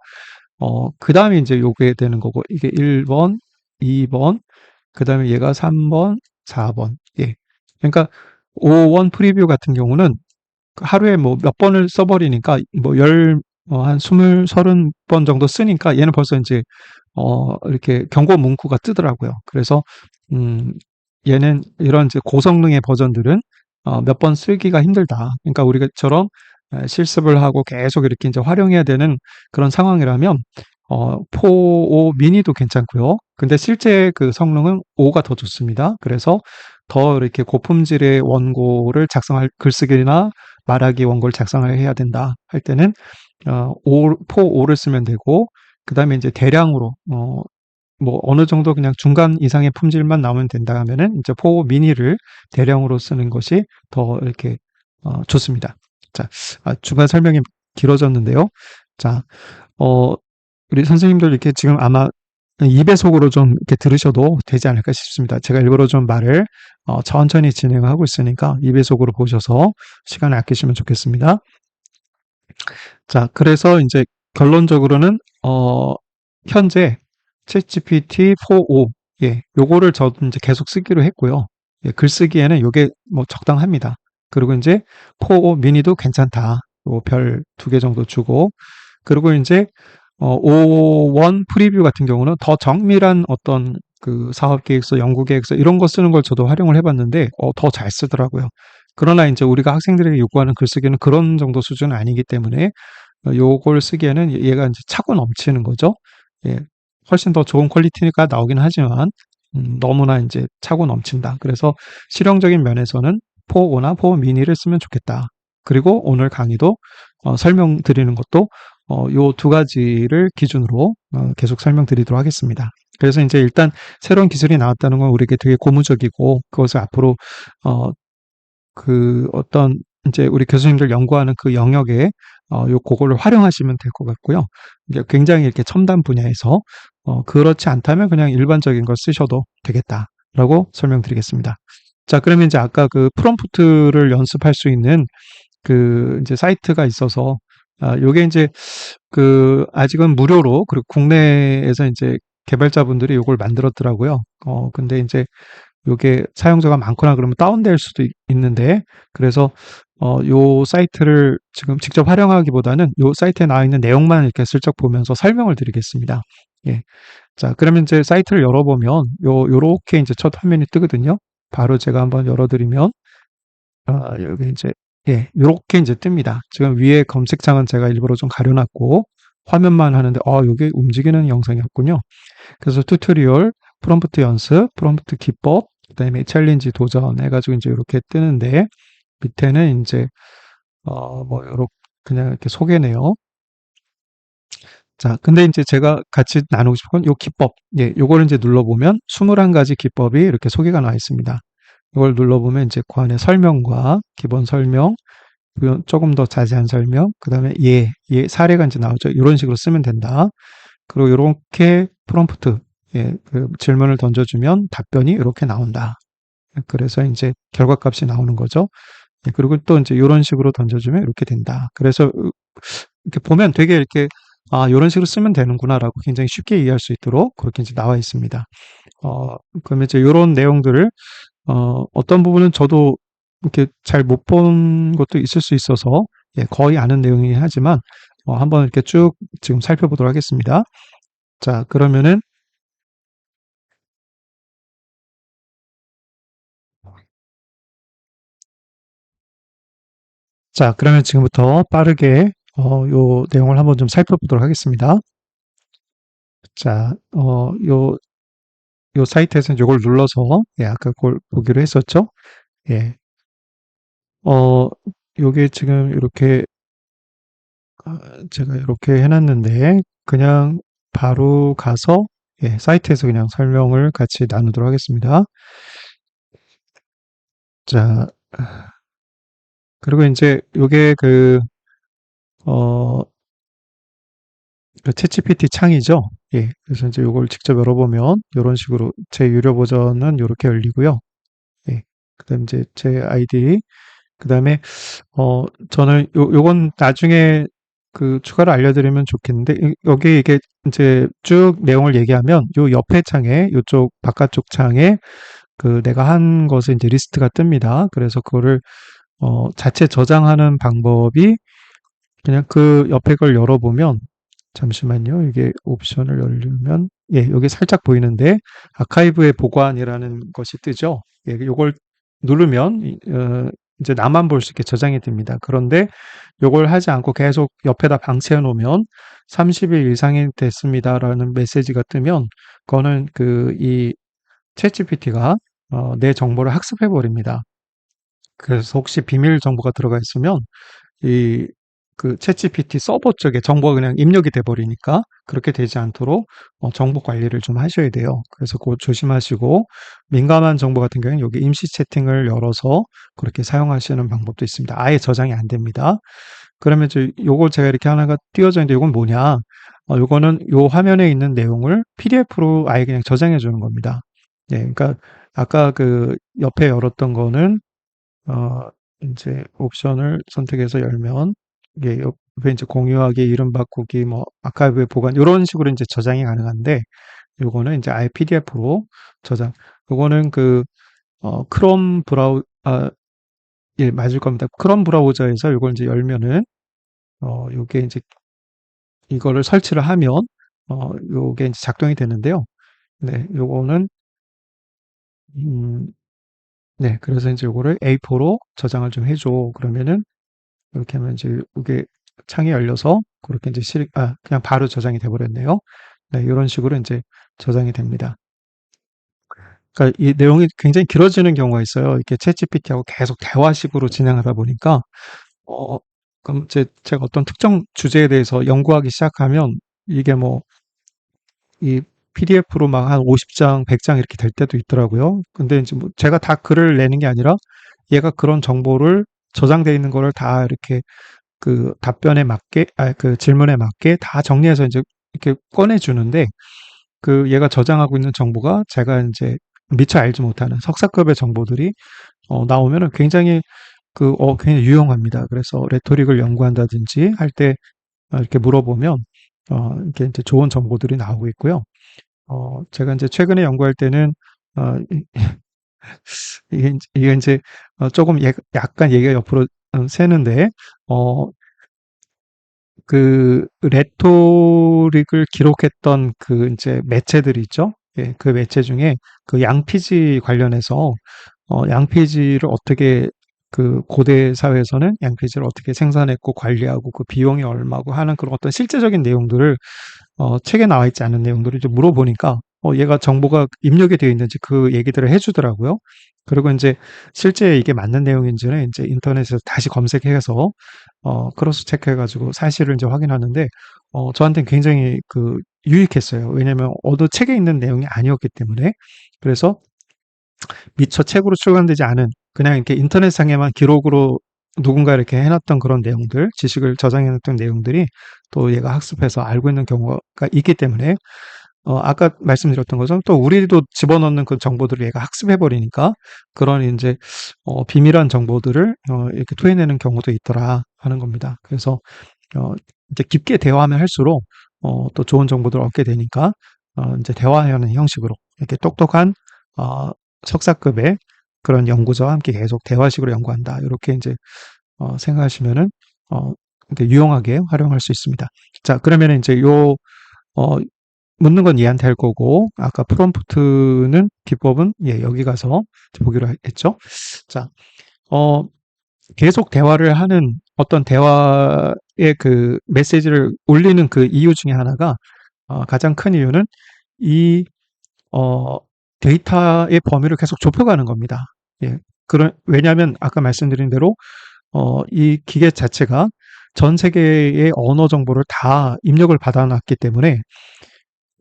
그다음에 이제 요게 되는 거고 이게 1번, 2번, 그다음에 얘가 3번, 4번. 예. 그러니까 5원 프리뷰 같은 경우는 하루에 뭐 몇 번을 써버리니까 뭐 한 20, 30번 정도 쓰니까 얘는 벌써 이제 이렇게 경고 문구가 뜨더라고요. 그래서 얘는 이런 이제 고성능의 버전들은 몇 번 쓰기가 힘들다. 그러니까 우리처럼 실습을 하고 계속 이렇게 이제 활용해야 되는 그런 상황이라면 4.5 미니도 괜찮고요. 근데 실제 그 성능은 5가 더 좋습니다. 그래서 더 이렇게 고품질의 원고를 작성할 글쓰기나 말하기 원고를 작성을 해야 된다 할 때는 4.5를 쓰면 되고 그다음에 이제 대량으로 뭐 어느 정도 그냥 중간 이상의 품질만 나오면 된다 하면은 이제 4 미니를 대량으로 쓰는 것이 더 이렇게 좋습니다. 자, 중간 설명이 길어졌는데요. 자, 어, 우리 선생님들 이렇게 지금 아마 2배속으로 좀 이렇게 들으셔도 되지 않을까 싶습니다. 제가 일부러 좀 말을 천천히 진행하고 있으니까 2배속으로 보셔서 시간을 아끼시면 좋겠습니다. 자, 그래서 이제 결론적으로는 현재 챗GPT 4.5 예, 요거를 저도 이제 계속 쓰기로 했고요. 예, 글쓰기에는 요게 뭐 적당합니다. 그리고 이제 4.5 미니도 괜찮다. 별 두 개 정도 주고, 그리고 이제 O1 프리뷰 같은 경우는 더 정밀한 어떤 그 사업 계획서, 연구 계획서 이런 거 쓰는 걸 저도 활용을 해봤는데 더 잘 쓰더라고요. 그러나 이제 우리가 학생들에게 요구하는 글쓰기는 그런 정도 수준은 아니기 때문에 요걸 쓰기에는 얘가 이제 차고 넘치는 거죠. 예, 훨씬 더 좋은 퀄리티가 나오긴 하지만 너무나 이제 차고 넘친다. 그래서 실용적인 면에서는 4.5나 4 미니를 쓰면 좋겠다. 그리고 오늘 강의도 설명드리는 것도 요 두 가지를 기준으로 계속 설명드리도록 하겠습니다. 그래서 이제 일단 새로운 기술이 나왔다는 건 우리에게 되게 고무적이고 그것을 앞으로 어, 그 어떤 이제 우리 교수님들 연구하는 그 영역에 요 그거를 활용하시면 될 것 같고요. 이제 굉장히 이렇게 첨단 분야에서 그렇지 않다면 그냥 일반적인 걸 쓰셔도 되겠다라고 설명드리겠습니다. 자, 그러면 이제 아까 그 프롬프트를 연습할 수 있는 그 이제 사이트가 있어서 요게 이제 그 아직은 무료로 그리고 국내에서 이제 개발자분들이 요걸 만들었더라고요. 근데 이제 요게 사용자가 많거나 그러면 다운될 수도 있는데 그래서 요 사이트를 지금 직접 활용하기보다는 요 사이트에 나와 있는 내용만 이렇게 슬쩍 보면서 설명을 드리겠습니다. 예. 자, 그러면 이제 사이트를 열어보면 요렇게 이제 첫 화면이 뜨거든요. 바로 제가 한번 열어드리면 여기 이제 예, 요렇게 이제 뜹니다. 지금 위에 검색창은 제가 일부러 좀 가려놨고 화면만 하는데 요게 움직이는 영상이었군요. 그래서 튜토리얼, 프롬프트 연습, 프롬프트 기법, 그다음에 챌린지 도전 해가지고 이제 이렇게 뜨는데 밑에는 이제 뭐 요렇게 그냥 이렇게 소개네요. 자, 근데 이제 제가 같이 나누고 싶은 건 요 기법. 예, 요걸 이제 눌러보면 21가지 기법이 이렇게 소개가 나와 있습니다. 이걸 눌러보면 이제 그 안에 설명과 기본 설명, 조금 더 자세한 설명, 그 다음에 사례가 이제 나오죠. 이런 식으로 쓰면 된다. 그리고 이렇게 프롬프트, 예, 그 질문을 던져주면 답변이 이렇게 나온다. 그래서 이제 결과값이 나오는 거죠. 예, 그리고 또 이제 이런 식으로 던져주면 이렇게 된다. 그래서 이렇게 보면 되게 이렇게 이런 식으로 쓰면 되는구나라고 굉장히 쉽게 이해할 수 있도록 그렇게 이제 나와 있습니다. 그러면 이제 이런 내용들을 어떤 부분은 저도 이렇게 잘 못 본 것도 있을 수 있어서 예, 거의 아는 내용이긴 하지만 한번 이렇게 쭉 지금 살펴보도록 하겠습니다. 자, 그러면 지금부터 빠르게 요 내용을 한번 좀 살펴보도록 하겠습니다. 자, 요 사이트에서 이걸 눌러서 예, 아까 그걸 보기로 했었죠. 예, 어, 요게 지금 이렇게 제가 이렇게 해놨는데 그냥 바로 가서 예, 사이트에서 그냥 설명을 같이 나누도록 하겠습니다. 자, 그리고 이제 요게 어, 그 챗GPT 창이죠. 예, 그래서 이제 요걸 직접 열어보면 이런 식으로 제 유료 버전은 이렇게 열리고요. 예, 그다음 이제 제 아이디, 그다음에 저는 요건 나중에 그 추가로 알려드리면 좋겠는데 여기 이게 이제 쭉 내용을 얘기하면 요 옆에 창에 요쪽 바깥쪽 창에 그 내가 한 것의 이제 리스트가 뜹니다. 그래서 그거를 자체 저장하는 방법이 그냥 그 옆에 걸 열어보면 잠시만요. 이게 옵션을 열면 예, 여기 살짝 보이는데 아카이브의 보관이라는 것이 뜨죠. 예, 요걸 누르면 이제 나만 볼 수 있게 저장이 됩니다. 그런데 요걸 하지 않고 계속 옆에다 방치해 놓으면 30일 이상이 됐습니다라는 메시지가 뜨면 그거는 이 챗GPT가 내 정보를 학습해 버립니다. 그래서 혹시 비밀 정보가 들어가 있으면 이 그 챗GPT 서버 쪽에 정보가 그냥 입력이 돼 버리니까 그렇게 되지 않도록 정보 관리를 좀 하셔야 돼요. 그래서 그거 조심하시고 민감한 정보 같은 경우에는 여기 임시 채팅을 열어서 그렇게 사용하시는 방법도 있습니다. 아예 저장이 안 됩니다. 그러면 이제 요거 제가 이렇게 하나가 띄워져 있는데 요건 뭐냐? 요거는 요 화면에 있는 내용을 PDF로 아예 그냥 저장해 주는 겁니다. 예, 그러니까 아까 그 옆에 열었던 거는 어, 이제 옵션을 선택해서 열면 이게 옆에 이제 공유하기, 이름 바꾸기, 뭐 아카이브에 보관 이런 식으로 이제 저장이 가능한데 요거는 이제 아예 PDF로 저장. 요거는 크롬 브라우 예, 맞을 겁니다. 크롬 브라우저에서 요걸 이제 열면은 요게 이제 이거를 설치를 하면, 요게 이제 작동이 되는데요. 네, 요거는, 음, 네, 그래서 이제 요거를 A4로 저장을 좀 해줘. 그러면은, 이렇게 하면 이제 이게 창이 열려서, 그렇게 이제 그냥 바로 저장이 돼버렸네요. 네, 이런 식으로 이제 저장이 됩니다. 그러니까 이 내용이 굉장히 길어지는 경우가 있어요. 이렇게 챗GPT하고 계속 대화식으로 진행하다 보니까, 어, 그럼 제가 어떤 특정 주제에 대해서 연구하기 시작하면, 이게 뭐, 이 PDF로 막 한 50장, 100장 이렇게 될 때도 있더라고요. 근데 이제 뭐 제가 다 글을 내는 게 아니라 얘가 그런 정보를 저장돼 있는 거를 다 이렇게 그 답변에 맞게, 그 질문에 맞게 다 정리해서 이제 이렇게 꺼내주는데 그 얘가 저장하고 있는 정보가 제가 이제 미처 알지 못하는 석사급의 정보들이 나오면은 굉장히 굉장히 유용합니다. 그래서 레토릭을 연구한다든지 할 때 이렇게 물어보면 이렇게 이제 좋은 정보들이 나오고 있고요. 제가 이제 최근에 연구할 때는, 어, 이게 이제, 조금 약간 얘기가 옆으로 새는데, 어, 그, 레토릭을 기록했던 그 이제 매체들이 있죠. 예, 그 매체 중에 그 양피지 관련해서, 양피지를 어떻게 그 고대 사회에서는 양피지를 어떻게 생산했고 관리하고 그 비용이 얼마고 하는 그런 어떤 실제적인 내용들을 책에 나와 있지 않은 내용들을 이제 물어보니까, 얘가 정보가 입력이 되어 있는지 그 얘기들을 해주더라고요. 그리고 이제 실제 이게 맞는 내용인지는 이제 인터넷에서 다시 검색해서, 크로스 체크해가지고 사실을 이제 확인하는데, 저한테는 굉장히 유익했어요. 왜냐면 어느 책에 있는 내용이 아니었기 때문에. 그래서 미처 책으로 출간되지 않은 그냥 이렇게 인터넷상에만 기록으로 누군가 이렇게 해놨던 그런 내용들, 지식을 저장해놨던 내용들이 또 얘가 학습해서 알고 있는 경우가 있기 때문에 아까 말씀드렸던 것처럼 또 우리도 집어넣는 그 정보들을 얘가 학습해버리니까 그런 이제 비밀한 정보들을 이렇게 토해내는 경우도 있더라 하는 겁니다. 그래서 어, 이제 깊게 대화하면 할수록 또 좋은 정보들을 얻게 되니까 이제 대화하는 형식으로 이렇게 똑똑한 어, 석사급의 그런 연구자와 함께 계속 대화식으로 연구한다. 이렇게 이제 생각하시면은 이렇게 유용하게 활용할 수 있습니다. 자, 그러면 이제 어, 묻는 건 얘한테 할 거고 아까 프롬프트는 기법은 여기 가서 보기로 했죠. 자, 어, 계속 대화를 하는 어떤 대화의 그 메시지를 올리는 그 이유 중에 하나가 가장 큰 이유는 이 어, 데이터의 범위를 계속 좁혀가는 겁니다. 예. 왜냐하면 아까 말씀드린 대로 이 기계 자체가 전 세계의 언어 정보를 다 입력을 받아놨기 때문에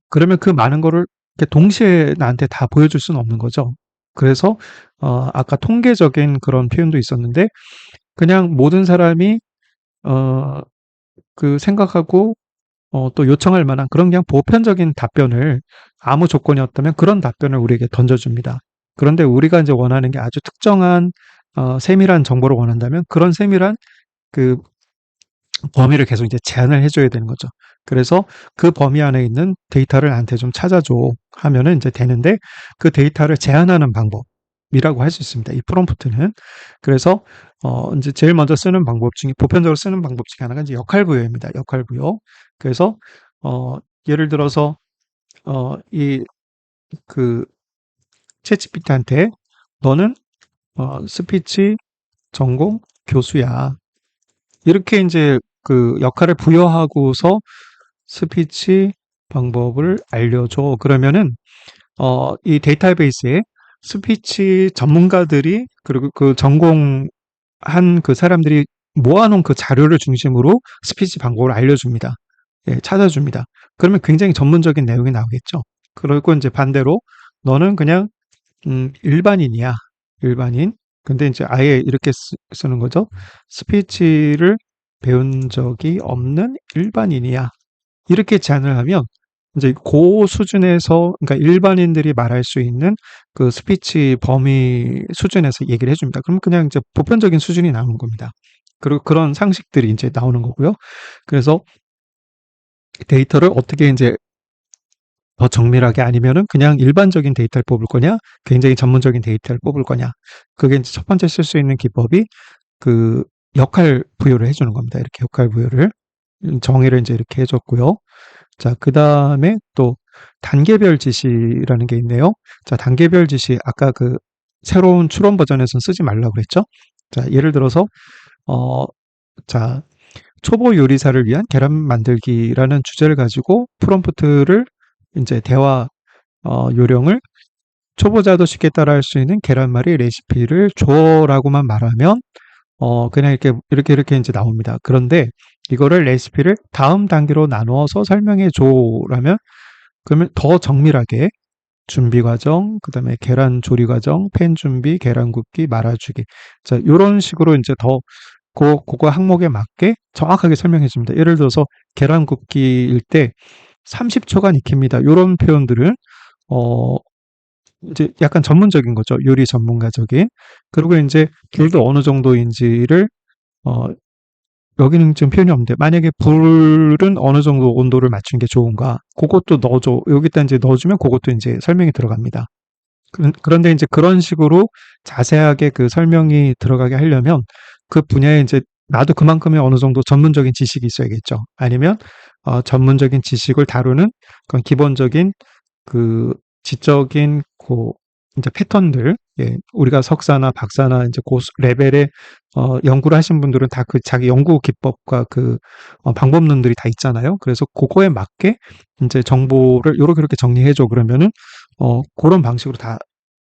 그러면 그 많은 거를 이렇게 동시에 나한테 다 보여줄 수는 없는 거죠. 그래서 아까 통계적인 그런 표현도 있었는데 그냥 모든 사람이 어, 생각하고 또 요청할 만한 그런 그냥 보편적인 답변을 아무 조건이 없다면 그런 답변을 우리에게 던져줍니다. 그런데 우리가 이제 원하는 게 아주 특정한 세밀한 정보를 원한다면 그런 세밀한 그 범위를 계속 이제 제한을 해줘야 되는 거죠. 그래서 그 범위 안에 있는 데이터를 나한테 좀 찾아줘 하면은 이제 되는데 그 데이터를 제한하는 방법이라고 할 수 있습니다. 이 프롬프트는. 그래서 이제 제일 먼저 쓰는 방법 중에 보편적으로 쓰는 방법 중에 하나가 이제 역할 부여입니다. 역할 부여. 그래서 어, 예를 들어서 이 그 챗GPT한테 너는 스피치 전공 교수야. 이렇게 이제 그 역할을 부여하고서 스피치 방법을 알려줘. 그러면은 이 데이터베이스에 스피치 전문가들이 그리고 그 전공한 그 사람들이 모아놓은 그 자료를 중심으로 스피치 방법을 알려줍니다. 예, 찾아줍니다. 그러면 굉장히 전문적인 내용이 나오겠죠. 그리고 이제 반대로 너는 그냥 일반인이야. 일반인. 근데 이제 아예 이렇게 쓰는 거죠. 스피치를 배운 적이 없는 일반인이야. 이렇게 제안을 하면 이제 고 수준에서 그러니까 일반인들이 말할 수 있는 그 스피치 범위 수준에서 얘기를 해줍니다. 그럼 그냥 이제 보편적인 수준이 나오는 겁니다. 그리고 그런 상식들이 이제 나오는 거고요. 그래서 데이터를 어떻게 이제 더 정밀하게 아니면은 그냥 일반적인 데이터를 뽑을 거냐, 굉장히 전문적인 데이터를 뽑을 거냐. 그게 이제 첫 번째 쓸 수 있는 기법이 그 역할 부여를 해주는 겁니다. 이렇게 역할 부여를. 정의를 이제 이렇게 해줬고요. 자, 그 다음에 또 단계별 지시라는 게 있네요. 자, 단계별 지시, 아까 그 새로운 추론 버전에서는 쓰지 말라고 그랬죠? 자, 예를 들어서, 어, 자, 초보 요리사를 위한 계란 만들기라는 주제를 가지고 프롬프트를 이제 대화, 요령을 초보자도 쉽게 따라할 수 있는 계란말이 레시피를 줘라고만 말하면 그냥 이렇게 이제 나옵니다. 그런데 이거를 레시피를 다음 단계로 나누어서 설명해 줘라면 그러면 더 정밀하게 준비 과정, 그다음에 계란 조리 과정, 팬 준비, 계란 굽기, 말아주기. 자, 요런 식으로 이제 더 그거 항목에 맞게 정확하게 설명해 줍니다. 예를 들어서 계란 굽기일 때 30초간 익힙니다. 요런 표현들은 어 이제 약간 전문적인 거죠. 요리 전문가적인. 그리고 이제 불도 어느 정도인지를 어 여기는 지금 표현이 없는데 만약에 불은 어느 정도 온도를 맞춘 게 좋은가? 그것도 넣어줘. 여기다 이제 넣어주면 그것도 이제 설명이 들어갑니다. 그런데 이제 그런 식으로 자세하게 그 설명이 들어가게 하려면 그 분야에 이제 나도 그만큼의 어느 정도 전문적인 지식이 있어야겠죠. 아니면 전문적인 지식을 다루는 그런 기본적인 그 지적인 그 이제 패턴들, 예, 우리가 석사나 박사나 이제 그 레벨의 연구를 하신 분들은 다 그 자기 연구 기법과 그 방법론들이 다 있잖아요. 그래서 그거에 맞게 이제 정보를 요렇게 이렇게 정리해줘 그러면은 그런 방식으로 다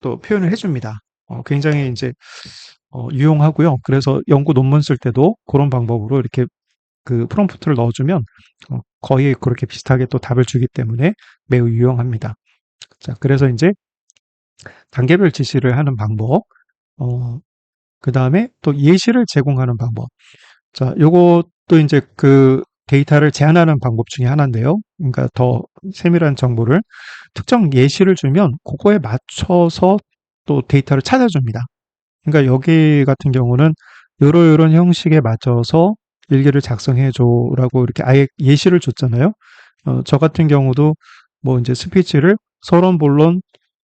또 표현을 해줍니다. 굉장히 이제 유용하고요. 그래서 연구 논문 쓸 때도 그런 방법으로 이렇게 그 프롬프트를 넣어주면 거의 그렇게 비슷하게 또 답을 주기 때문에 매우 유용합니다. 자, 그래서 이제 단계별 지시를 하는 방법, 그 다음에 또 예시를 제공하는 방법. 자, 요것도 이제 그 데이터를 제한하는 방법 중에 하나인데요. 그러니까 더 세밀한 정보를 특정 예시를 주면 그거에 맞춰서 또 데이터를 찾아줍니다. 그러니까 여기 같은 경우는 요런 형식에 맞춰서 일기를 작성해 줘라고 이렇게 아예 예시를 줬잖아요. 저 같은 경우도 뭐 이제 스피치를 서론, 본론,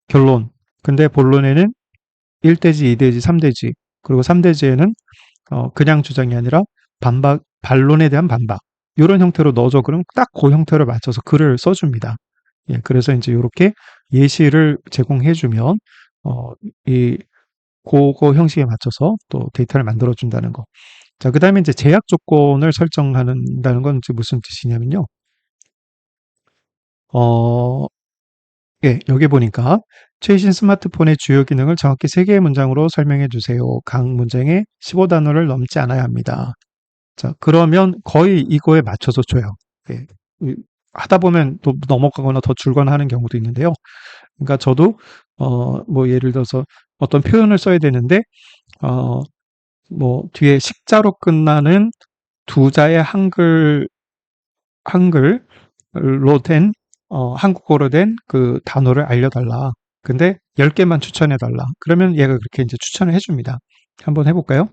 결론. 근데 본론에는 1대지, 2대지, 3대지. 그리고 3대지에는 그냥 주장이 아니라 반박, 반론에 대한 반박. 이런 형태로 넣어줘. 그럼 딱 그 형태를 맞춰서 글을 써줍니다. 예, 그래서 이제 이렇게 예시를 제공해주면, 이, 그거 형식에 맞춰서 또 데이터를 만들어준다는 거. 자, 그 다음에 이제 제약 조건을 설정한다는 건 이제 무슨 뜻이냐면요. 어, 예, 여기 보니까 최신 스마트폰의 주요 기능을 정확히 3개의 문장으로 설명해 주세요. 각 문장에 15단어를 넘지 않아야 합니다. 자, 그러면 거의 이거에 맞춰서 줘요. 예, 하다 보면 또 넘어가거나 더 줄거나 하는 경우도 있는데요. 그러니까 저도, 뭐 예를 들어서 어떤 표현을 써야 되는데, 어, 뭐 뒤에 식자로 끝나는 두 자의 한글로 된, 한국어로 된 그 단어를 알려달라. 근데 10개만 추천해달라. 그러면 얘가 그렇게 이제 추천을 해줍니다. 한번 해볼까요?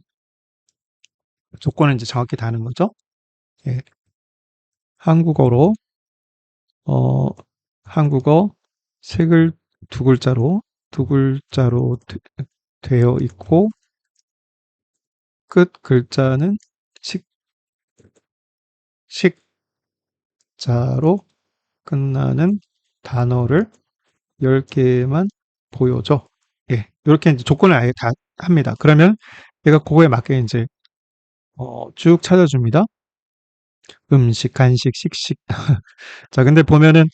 조건은 이제 정확히 다는 거죠. 예, 한국어로, 어, 한국어 색을 두 글자로 되어 있고, 끝 글자는 식, 식자로 끝나는 단어를 10개만 보여줘. 예, 이렇게 이제 조건을 아예 다 합니다. 그러면 얘가 그거에 맞게 이제 쭉 찾아줍니다. 음식, 간식, 식식. 자, 근데 보면은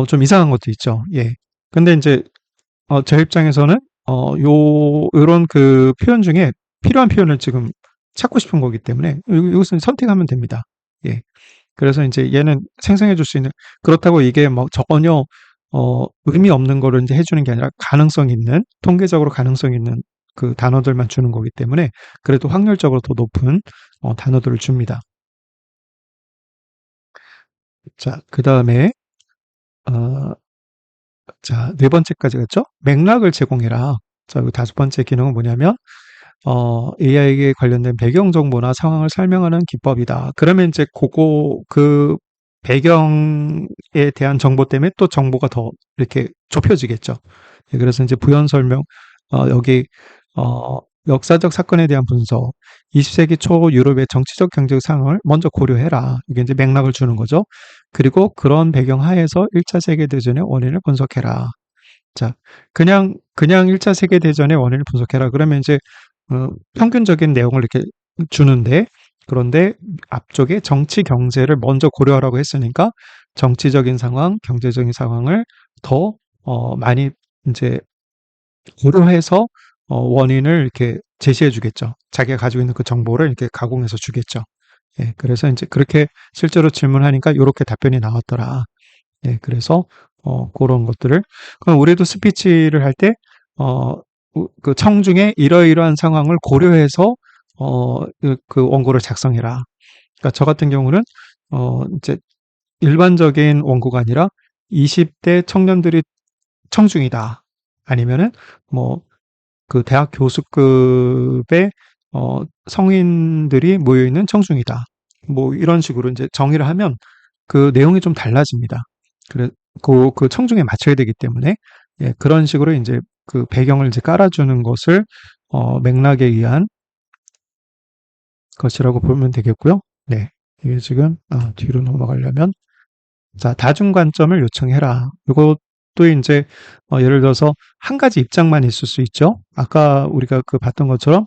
좀 이상한 것도 있죠. 예. 근데 이제 제 입장에서는 요런 그 표현 중에 필요한 표현을 지금 찾고 싶은 거기 때문에 이것은 선택하면 됩니다. 예. 그래서 이제 얘는 생성해 줄 수 있는 그렇다고 이게 뭐 전혀 의미 없는 거를 이제 해주는 게 아니라 가능성 있는 통계적으로 가능성 있는 그 단어들만 주는 거기 때문에 그래도 확률적으로 더 높은 단어들을 줍니다. 자, 그 다음에 어, 자, 네 번째까지 갔죠? 맥락을 제공해라. 자, 그리고 다섯 번째 기능은 뭐냐면 AI에게 관련된 배경 정보나 상황을 설명하는 기법이다. 그러면 이제 그 배경에 대한 정보 때문에 또 정보가 더 이렇게 좁혀지겠죠. 예, 그래서 이제 부연 설명, 여기, 역사적 사건에 대한 분석, 20세기 초 유럽의 정치적 경제적 상황을 먼저 고려해라. 이게 이제 맥락을 주는 거죠. 그리고 그런 배경 하에서 1차 세계대전의 원인을 분석해라. 자, 그냥 1차 세계대전의 원인을 분석해라. 그러면 이제, 평균적인 내용을 이렇게 주는데, 그런데 앞쪽에 정치, 경제를 먼저 고려하라고 했으니까, 정치적인 상황, 경제적인 상황을 더, 많이 이제 고려해서, 원인을 이렇게 제시해 주겠죠. 자기가 가지고 있는 그 정보를 이렇게 가공해서 주겠죠. 예, 그래서 이제 그렇게 실제로 질문하니까 이렇게 답변이 나왔더라. 예, 그래서 그런 것들을 그럼 우리도 스피치를 할 때 그 청중의 이러이러한 상황을 고려해서 그 원고를 작성해라. 그러니까 저 같은 경우는 이제 일반적인 원고가 아니라 20대 청년들이 청중이다. 아니면은 뭐 그 대학 교수급의 성인들이 모여 있는 청중이다. 뭐 이런 식으로 이제 정의를 하면 그 내용이 좀 달라집니다. 그래 그 청중에 맞춰야 되기 때문에 예, 그런 식으로 이제 그 배경을 이제 깔아주는 것을 맥락에 의한 것이라고 보면 되겠고요. 네, 이게 지금 뒤로 넘어가려면 자 다중 관점을 요청해라. 이것도 이제 예를 들어서 한 가지 입장만 있을 수 있죠. 아까 우리가 그 봤던 것처럼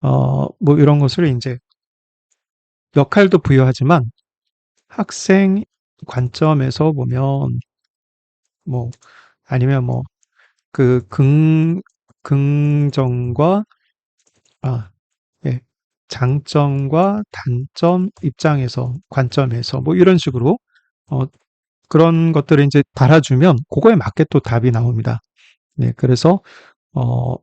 뭐 이런 것을 이제 역할도 부여하지만 학생 관점에서 보면 뭐 아니면 뭐 그 긍정과 아, 예, 장점과 단점 입장에서 관점에서 뭐 이런 식으로 어, 그런 것들을 이제 달아주면 그거에 맞게 또 답이 나옵니다. 네, 그래서 어,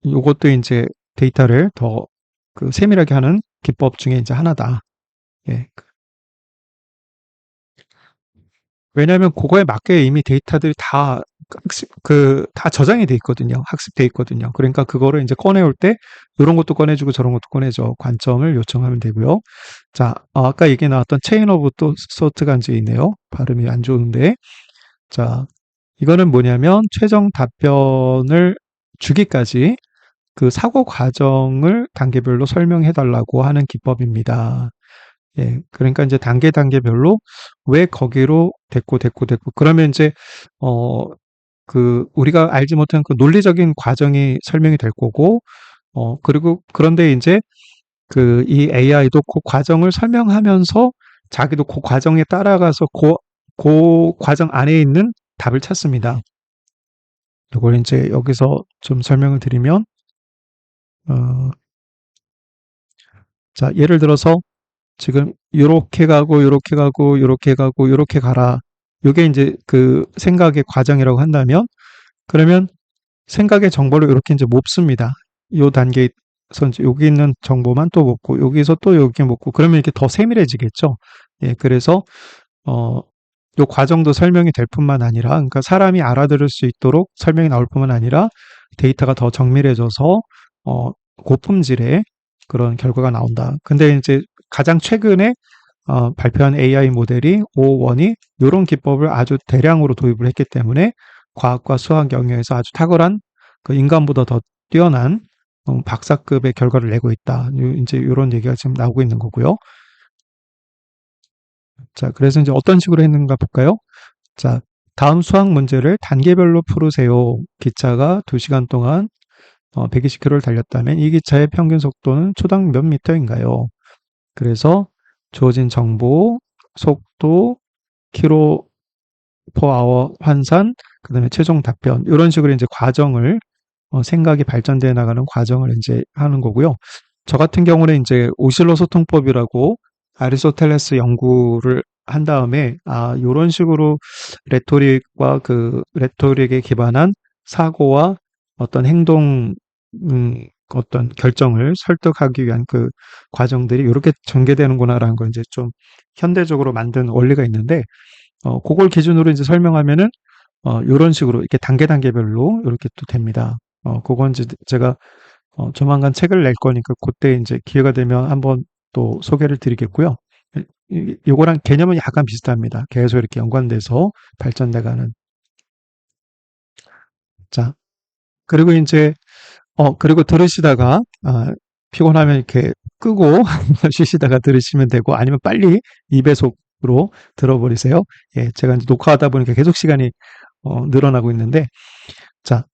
요것도 이제 데이터를 더 그 세밀하게 하는 기법 중에 이제 하나다. 예, 왜냐하면 그거에 맞게 이미 데이터들이 다 다 저장이 돼 있거든요. 학습돼 있거든요. 그러니까 그거를 이제 꺼내올 때 이런 것도 꺼내주고 저런 것도 꺼내줘. 관점을 요청하면 되고요. 자, 아까 얘기 나왔던 체인 오브 또 소트가 이제 있네요. 발음이 안 좋은데. 자, 이거는 뭐냐면 최종 답변을 주기까지 그 사고 과정을 단계별로 설명해 달라고 하는 기법입니다. 예, 그러니까 이제 단계별로 왜 거기로 됐고 그러면 이제 어 그 우리가 알지 못한 그 논리적인 과정이 설명이 될 거고 그리고 그런데 이제 그 이 AI도 그 과정을 설명하면서 자기도 그 과정에 따라가서 그 과정 안에 있는 답을 찾습니다. 이걸 이제 여기서 좀 설명을 드리면 어, 자 예를 들어서 지금 요렇게 가고 요렇게 가고 요렇게 가고 요렇게 가라. 요게 이제 그 생각의 과정이라고 한다면 그러면 생각의 정보를 이렇게 이제 몹습니다. 요 단계에서 이제 여기 있는 정보만 또 몹고 여기서 또 여기 몹고 그러면 이렇게 더 세밀해지겠죠. 예, 그래서 어, 요 과정도 설명이 될 뿐만 아니라 그러니까 사람이 알아들을 수 있도록 설명이 나올 뿐만 아니라 데이터가 더 정밀해져서 어, 고품질의 그런 결과가 나온다. 근데 이제 가장 최근에 발표한 AI 모델이 O1이 이런 기법을 아주 대량으로 도입을 했기 때문에 과학과 수학 영역에서 아주 탁월한 그 인간보다 더 뛰어난 박사급의 결과를 내고 있다. 이제 이런 얘기가 지금 나오고 있는 거고요. 자, 그래서 이제 어떤 식으로 했는가 볼까요? 자, 다음 수학 문제를 단계별로 풀으세요. 기차가 2시간 동안 120km를 달렸다면 이 기차의 평균 속도는 초당 몇 미터인가요? 그래서 주어진 정보, 속도, 킬로 퍼 아워 환산, 그다음에 최종 답변 이런 식으로 이제 과정을 생각이 발전돼 나가는 과정을 이제 하는 거고요. 저 같은 경우는 이제 오실로 소통법이라고 아리스토텔레스 연구를 한 다음에 요런 식으로 레토릭과 그 레토릭에 기반한 사고와 어떤 행동 어떤 결정을 설득하기 위한 그 과정들이 이렇게 전개되는구나라는 걸 이제 좀 현대적으로 만든 원리가 있는데 그걸 기준으로 이제 설명하면은 요런 식으로 이렇게 단계별로 이렇게 또 됩니다. 그건 이제 제가 조만간 책을 낼 거니까 그때 이제 기회가 되면 한번 또 소개를 드리겠고요. 요거랑 개념은 약간 비슷합니다. 계속 이렇게 연관돼서 발전돼가는. 자, 그리고 이제 그리고 들으시다가, 피곤하면 이렇게 끄고 쉬시다가 들으시면 되고, 아니면 빨리 2배속으로 들어버리세요. 예, 제가 이제 녹화하다 보니까 계속 시간이 늘어나고 있는데, 자,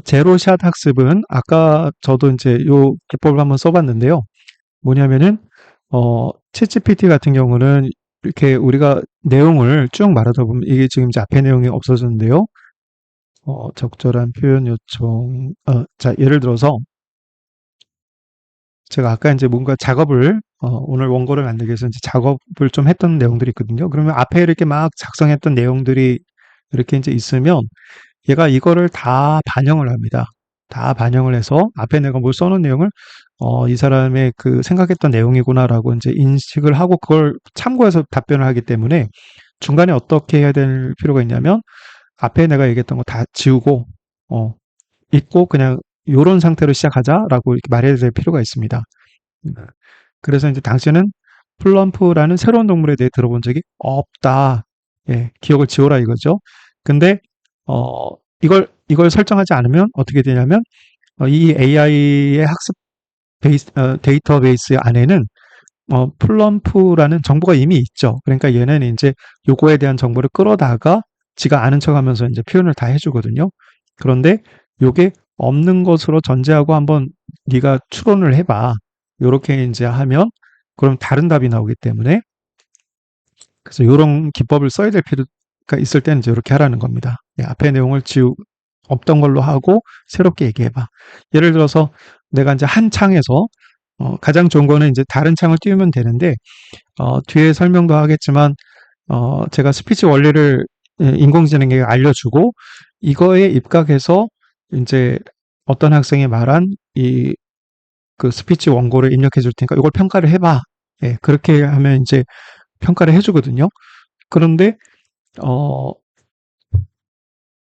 제로샷 학습은 아까 저도 이제 요 기법을 한번 써봤는데요. 뭐냐면은, 챗GPT 같은 경우는 이렇게 우리가 내용을 쭉 말하다 보면 이게 지금 이제 앞에 내용이 없어졌는데요. 적절한 표현 요청. 자, 예를 들어서 제가 아까 이제 뭔가 작업을, 오늘 원고를 만들기 위해서 이제 작업을 좀 했던 내용들이 있거든요. 그러면 앞에 이렇게 막 작성했던 내용들이 이렇게 이제 있으면 얘가 이거를 다 반영을 합니다. 다 반영을 해서 앞에 내가 뭘 써놓은 내용을 이 사람의 그 생각했던 내용이구나라고 이제 인식을 하고 그걸 참고해서 답변을 하기 때문에 중간에 어떻게 해야 될 필요가 있냐면 앞에 내가 얘기했던 거 다 지우고 잊고 그냥 요런 상태로 시작하자라고 이렇게 말해야 될 필요가 있습니다. 네. 그래서 이제 당신은 플럼프라는 새로운 동물에 대해 들어본 적이 없다. 예, 기억을 지워라 이거죠. 근데 어, 이걸 설정하지 않으면 어떻게 되냐면 이 AI의 학습 데이터베이스 안에는 플럼프라는 정보가 이미 있죠. 그러니까 얘는 이제 요거에 대한 정보를 끌어다가 지가 아는 척하면서 이제 표현을 다 해주거든요. 그런데 요게 없는 것으로 전제하고 한번 네가 추론을 해봐. 요렇게 이제 하면 그럼 다른 답이 나오기 때문에 그래서 요런 기법을 써야 될 필요가 있을 때는 이제 이렇게 하라는 겁니다. 예, 앞에 내용을 없던 걸로 하고 새롭게 얘기해봐. 예를 들어서 내가 이제 한 창에서 가장 좋은 거는 이제 다른 창을 띄우면 되는데 뒤에 설명도 하겠지만 제가 스피치 원리를 인공지능에게 알려주고 이거에 입각해서 이제 어떤 학생이 말한 이 그 스피치 원고를 입력해 줄 테니까 이걸 평가를 해봐. 예, 그렇게 하면 이제 평가를 해주거든요. 그런데 어,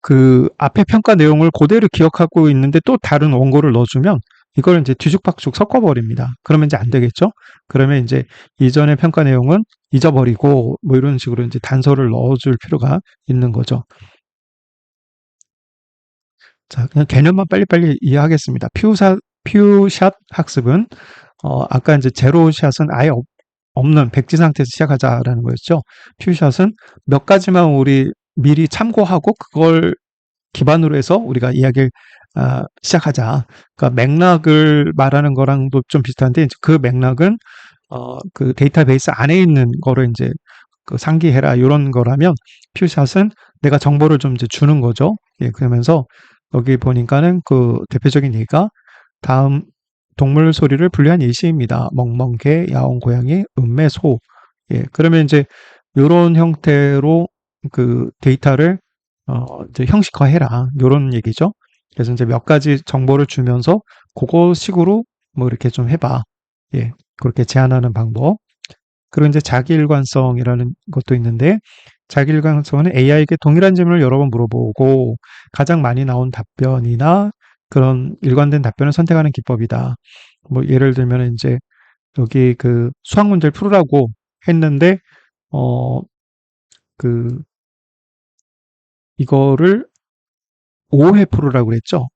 그 앞에 평가 내용을 그대로 기억하고 있는데 또 다른 원고를 넣어주면 이걸 이제 뒤죽박죽 섞어버립니다. 그러면 이제 안 되겠죠? 그러면 이제 이전의 평가 내용은 잊어버리고 뭐 이런 식으로 이제 단서를 넣어줄 필요가 있는 거죠. 자, 그냥 개념만 빨리빨리 이해하겠습니다. 퓨샷 학습은 아까 이제 제로샷은 아예 없는 백지 상태에서 시작하자라는 거였죠. 퓨샷은 몇 가지만 우리 미리 참고하고 그걸 기반으로 해서 우리가 이야기를 시작하자. 그러니까 맥락을 말하는 거랑도 좀 비슷한데 이제 그 맥락은 그 데이터베이스 안에 있는 거를 이제 그 상기해라 이런 거라면 퓨샷은 내가 정보를 좀 이제 주는 거죠. 예, 그러면서 여기 보니까는 그 대표적인 예가 다음 동물 소리를 분류한 예시입니다. 멍멍개, 야옹 고양이, 음매, 소. 예, 그러면 이제 요런 형태로 그 데이터를 이제 형식화해라. 요런 얘기죠. 그래서 이제 몇 가지 정보를 주면서 그거 식으로 뭐 이렇게 좀 해봐. 예, 그렇게 제안하는 방법. 그리고 이제 자기일관성이라는 것도 있는데 자기일관성은 AI에게 동일한 질문을 여러 번 물어보고 가장 많이 나온 답변이나 그런 일관된 답변을 선택하는 기법이다. 뭐 예를 들면 이제 여기 그 수학 문제를 풀으라고 했는데 어 그 이거를 5회 풀으라고 그랬죠.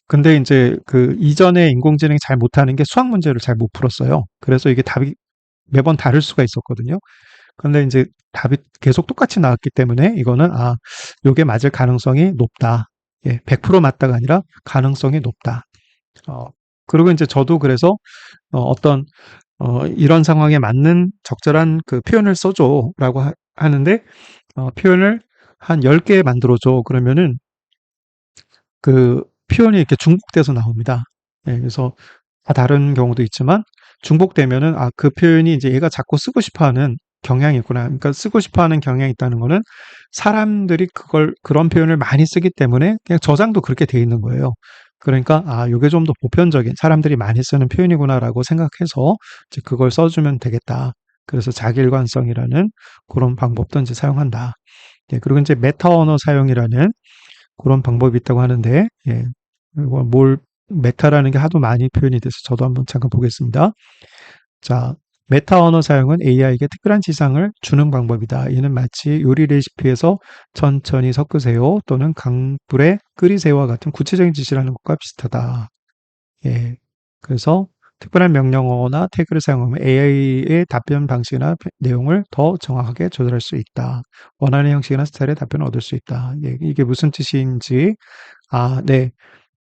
근데 이제 그 이전에 인공지능이 잘 못하는 게 수학 문제를 잘 못 풀었어요. 그래서 이게 답이 매번 다를 수가 있었거든요. 근데 이제 답이 계속 똑같이 나왔기 때문에 이거는 요게 맞을 가능성이 높다. 예, 100% 맞다가 아니라 가능성이 높다. 어, 그리고 이제 저도 그래서 어떤 이런 상황에 맞는 적절한 그 표현을 써줘라고 하는데 표현을 한 10개 만들어줘. 그러면은 그 표현이 이렇게 중복돼서 나옵니다. 예, 그래서 다 다른 경우도 있지만 중복되면은 그 표현이 이제 얘가 자꾸 쓰고 싶어 하는 경향이 있구나. 그러니까 쓰고 싶어 하는 경향이 있다는 거는 사람들이 그런 표현을 많이 쓰기 때문에 그냥 저장도 그렇게 돼 있는 거예요. 그러니까 요게 좀 더 보편적인 사람들이 많이 쓰는 표현이구나라고 생각해서 이제 그걸 써주면 되겠다. 그래서 자기일관성이라는 그런 방법도 이제 사용한다. 예, 그리고 이제 메타 언어 사용이라는 그런 방법이 있다고 하는데, 예. 그리고 메타라는 게 하도 많이 표현이 돼서 저도 한번 잠깐 보겠습니다. 자, 메타 언어 사용은 AI에게 특별한 지상을 주는 방법이다. 이는 마치 요리 레시피에서 천천히 섞으세요 또는 강불에 끓이세요와 같은 구체적인 지시를 하는 것과 비슷하다. 예. 그래서 특별한 명령어나 태그를 사용하면 AI의 답변 방식이나 내용을 더 정확하게 조절할 수 있다. 원하는 형식이나 스타일의 답변을 얻을 수 있다. 예, 이게 무슨 뜻인지, 네.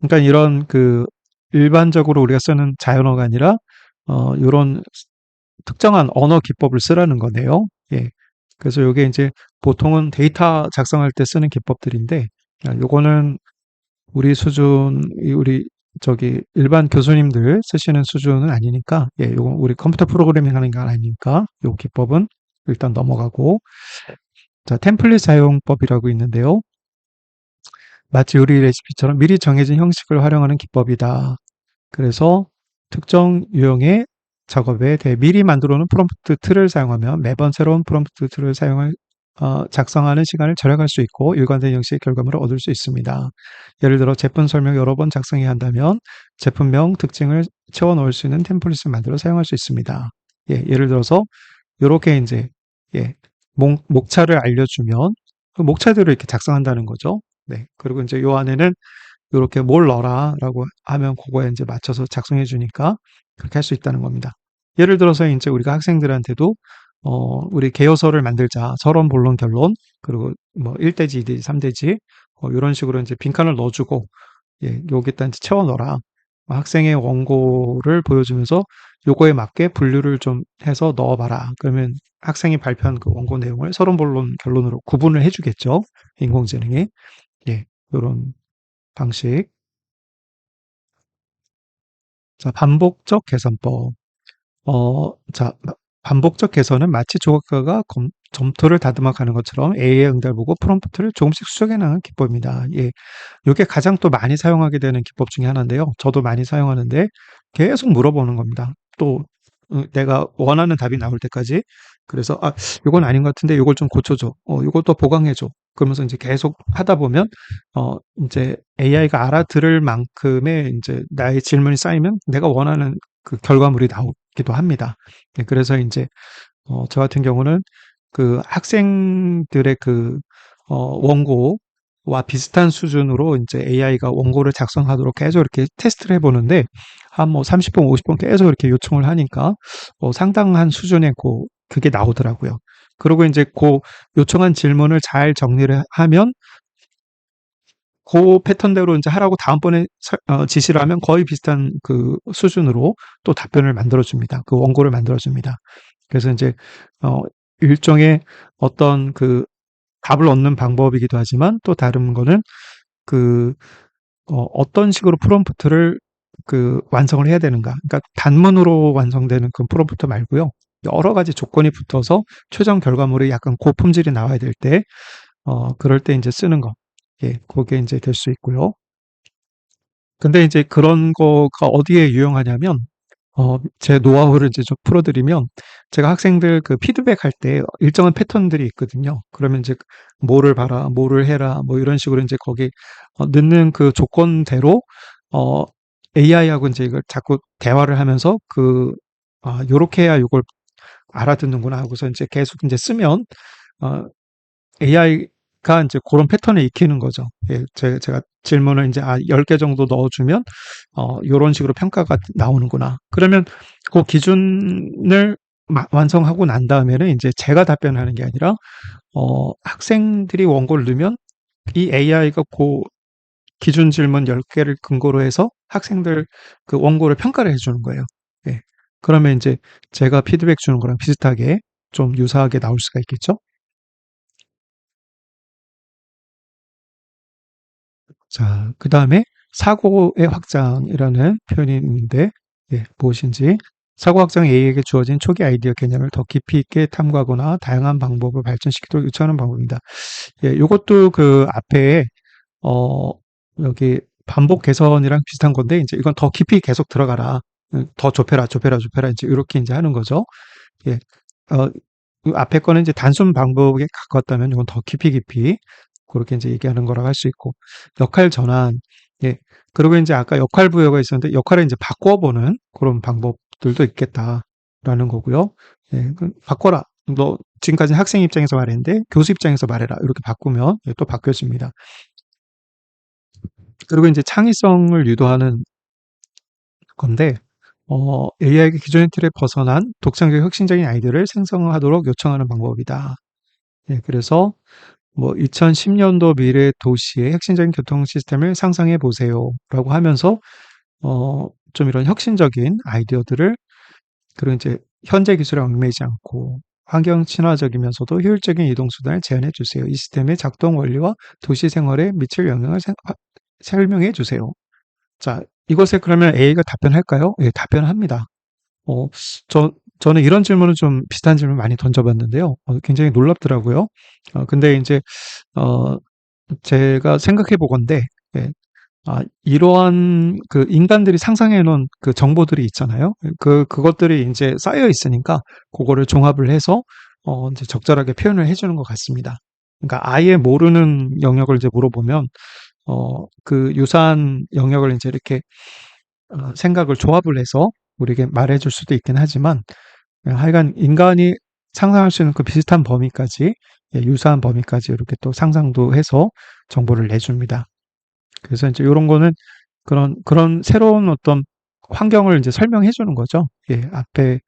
그러니까 이런 일반적으로 우리가 쓰는 자연어가 아니라, 요런 특정한 언어 기법을 쓰라는 거네요. 예. 그래서 요게 이제 보통은 데이터 작성할 때 쓰는 기법들인데, 요거는 우리 수준, 우리 일반 교수님들 쓰시는 수준은 아니니까, 예, 요거 우리 컴퓨터 프로그래밍 하는 게 아니니까, 요 기법은 일단 넘어가고, 자, 템플릿 사용법이라고 있는데요. 마치 요리 레시피처럼 미리 정해진 형식을 활용하는 기법이다. 그래서 특정 유형의 작업에 대해 미리 만들어 놓은 프롬프트 틀을 사용하면 매번 새로운 프롬프트 틀을 작성하는 시간을 절약할 수 있고 일관된 형식의 결과물을 얻을 수 있습니다. 예를 들어 제품 설명 여러 번 작성해야 한다면 제품명 특징을 채워 넣을 수 있는 템플릿을 만들어 사용할 수 있습니다. 예, 예를 들어서 이렇게 이제 예, 목차를 알려주면 그 목차대로 이렇게 작성한다는 거죠. 네, 그리고 이제 요 안에는 이렇게 뭘 넣어라라고 하면 그거에 이제 맞춰서 작성해 주니까 그렇게 할 수 있다는 겁니다. 예를 들어서 이제 우리가 학생들한테도 우리 개요서를 만들자. 서론, 본론, 결론, 그리고 뭐 1대지, 2대지, 3대지 이런 식으로 이제 빈칸을 넣어주고 예, 여기다 이제 채워 넣어라. 학생의 원고를 보여주면서 요거에 맞게 분류를 좀 해서 넣어봐라. 그러면 학생이 발표한 그 원고 내용을 서론, 본론, 결론으로 구분을 해주겠죠. 인공지능이. 예, 이런 방식. 자, 반복적 개선법. 자, 반복적 개선은 마치 조각가가 점토를 다듬어 가는 것처럼 A의 응답을 보고 프롬프트를 조금씩 수정해 나가는 기법입니다. 예. 이게 가장 또 많이 사용하게 되는 기법 중에 하나인데요. 저도 많이 사용하는데 계속 물어보는 겁니다. 또 내가 원하는 답이 나올 때까지. 그래서 이건 아닌 것 같은데 이걸 좀 고쳐줘. 이것도 보강해줘. 그러면서 이제 계속 하다 보면 이제 AI가 알아들을 만큼의 이제 나의 질문이 쌓이면 내가 원하는 그 결과물이 나오기도 합니다. 네, 그래서 이제 저 같은 경우는 그 학생들의 원고와 비슷한 수준으로 이제 AI가 원고를 작성하도록 계속 이렇게 테스트를 해보는데 한 뭐 30분, 50분 계속 이렇게 요청을 하니까 상당한 수준의 그게 나오더라고요. 그리고 이제 요청한 질문을 잘 정리를 하면 그 패턴대로 이제 하라고 다음번에 지시를 하면 거의 비슷한 그 수준으로 또 답변을 만들어줍니다. 그 원고를 만들어줍니다. 그래서 이제, 일종의 어떤 답을 얻는 방법이기도 하지만 또 다른 거는 그, 어떤 식으로 프롬프트를 완성을 해야 되는가. 그러니까 단문으로 완성되는 그 프롬프트 말고요. 여러 가지 조건이 붙어서 최종 결과물이 약간 고품질이 나와야 될 때, 그럴 때 이제 쓰는 거. 예, 그게 이제 될 수 있고요. 근데 이제 그런 거가 어디에 유용하냐면, 제 노하우를 이제 좀 풀어드리면, 제가 학생들 피드백 할 때 일정한 패턴들이 있거든요. 그러면 이제 뭐를 봐라, 뭐를 해라, 뭐 이런 식으로 이제 거기 넣는 그 조건대로, 어, AI하고 이제 이걸 자꾸 대화를 하면서 요렇게 해야 이걸 알아듣는구나 하고서 이제 계속 이제 쓰면, AI가 이제 그런 패턴을 익히는 거죠. 예, 제가 질문을 이제 10개 정도 넣어주면, 요런 식으로 평가가 나오는구나. 그러면 그 기준을 완성하고 난 다음에는 이제 제가 답변하는 게 아니라, 학생들이 원고를 넣으면 이 AI가 기준 질문 10개를 근거로 해서 학생들 그 원고를 평가를 해주는 거예요. 예. 그러면 이제 제가 피드백 주는 거랑 비슷하게 좀 유사하게 나올 수가 있겠죠? 자, 그 다음에 사고의 확장이라는 표현이 있는데, 예, 무엇인지. 사고 확장 A에게 주어진 초기 아이디어 개념을 더 깊이 있게 탐구하거나 다양한 방법을 발전시키도록 요청하는 방법입니다. 예, 요것도 그 앞에, 어, 여기 반복 개선이랑 비슷한 건데, 이제 이건 더 깊이 계속 들어가라. 더 좁혀라, 좁혀라, 좁혀라. 이제 이렇게 이제 하는 거죠. 예, 어, 그 앞에 거는 이제 단순 방법에 가깝다면 이건 더 깊이 그렇게 이제 얘기하는 거라고 할 수 있고 역할 전환 예 그리고 이제 아까 역할 부여가 있었는데 역할을 이제 바꿔보는 그런 방법들도 있겠다라는 거고요. 예, 바꿔라. 너 지금까지 학생 입장에서 말했는데 교수 입장에서 말해라. 이렇게 바꾸면 또 바뀌어집니다. 그리고 이제 창의성을 유도하는 건데, AI가 기존의 틀에 벗어난 독창적 혁신적인 아이디어를 생성하도록 요청하는 방법이다. 예, 그래서 뭐 2010년도 미래 도시의 혁신적인 교통 시스템을 상상해 보세요라고 하면서 좀 이런 혁신적인 아이디어들을 그리고 이제 현재 기술에 얽매이지 않고 환경 친화적이면서도 효율적인 이동 수단을 제안해 주세요. 이 시스템의 작동 원리와 도시 생활에 미칠 영향을 설명해 주세요. 자, 이것에 그러면 A가 답변할까요? 예, 답변합니다. 어, 저는 이런 질문을 좀 비슷한 질문 많이 던져봤는데요. 굉장히 놀랍더라고요. 근데 이제, 어, 제가 생각해 보건데, 예, 이러한 그 인간들이 상상해 놓은 그 정보들이 있잖아요. 그것들이 이제 쌓여 있으니까, 그거를 종합을 해서, 이제 적절하게 표현을 해주는 것 같습니다. 그러니까 아예 모르는 영역을 이제 물어보면, 그 유사한 영역을 이제 이렇게 생각을 조합을 해서 우리에게 말해줄 수도 있긴 하지만 하여간 인간이 상상할 수 있는 그 비슷한 범위까지 예, 유사한 범위까지 이렇게 또 상상도 해서 정보를 내줍니다. 그래서 이제 이런 거는 그런 새로운 어떤 환경을 이제 설명해 주는 거죠. 예, 앞에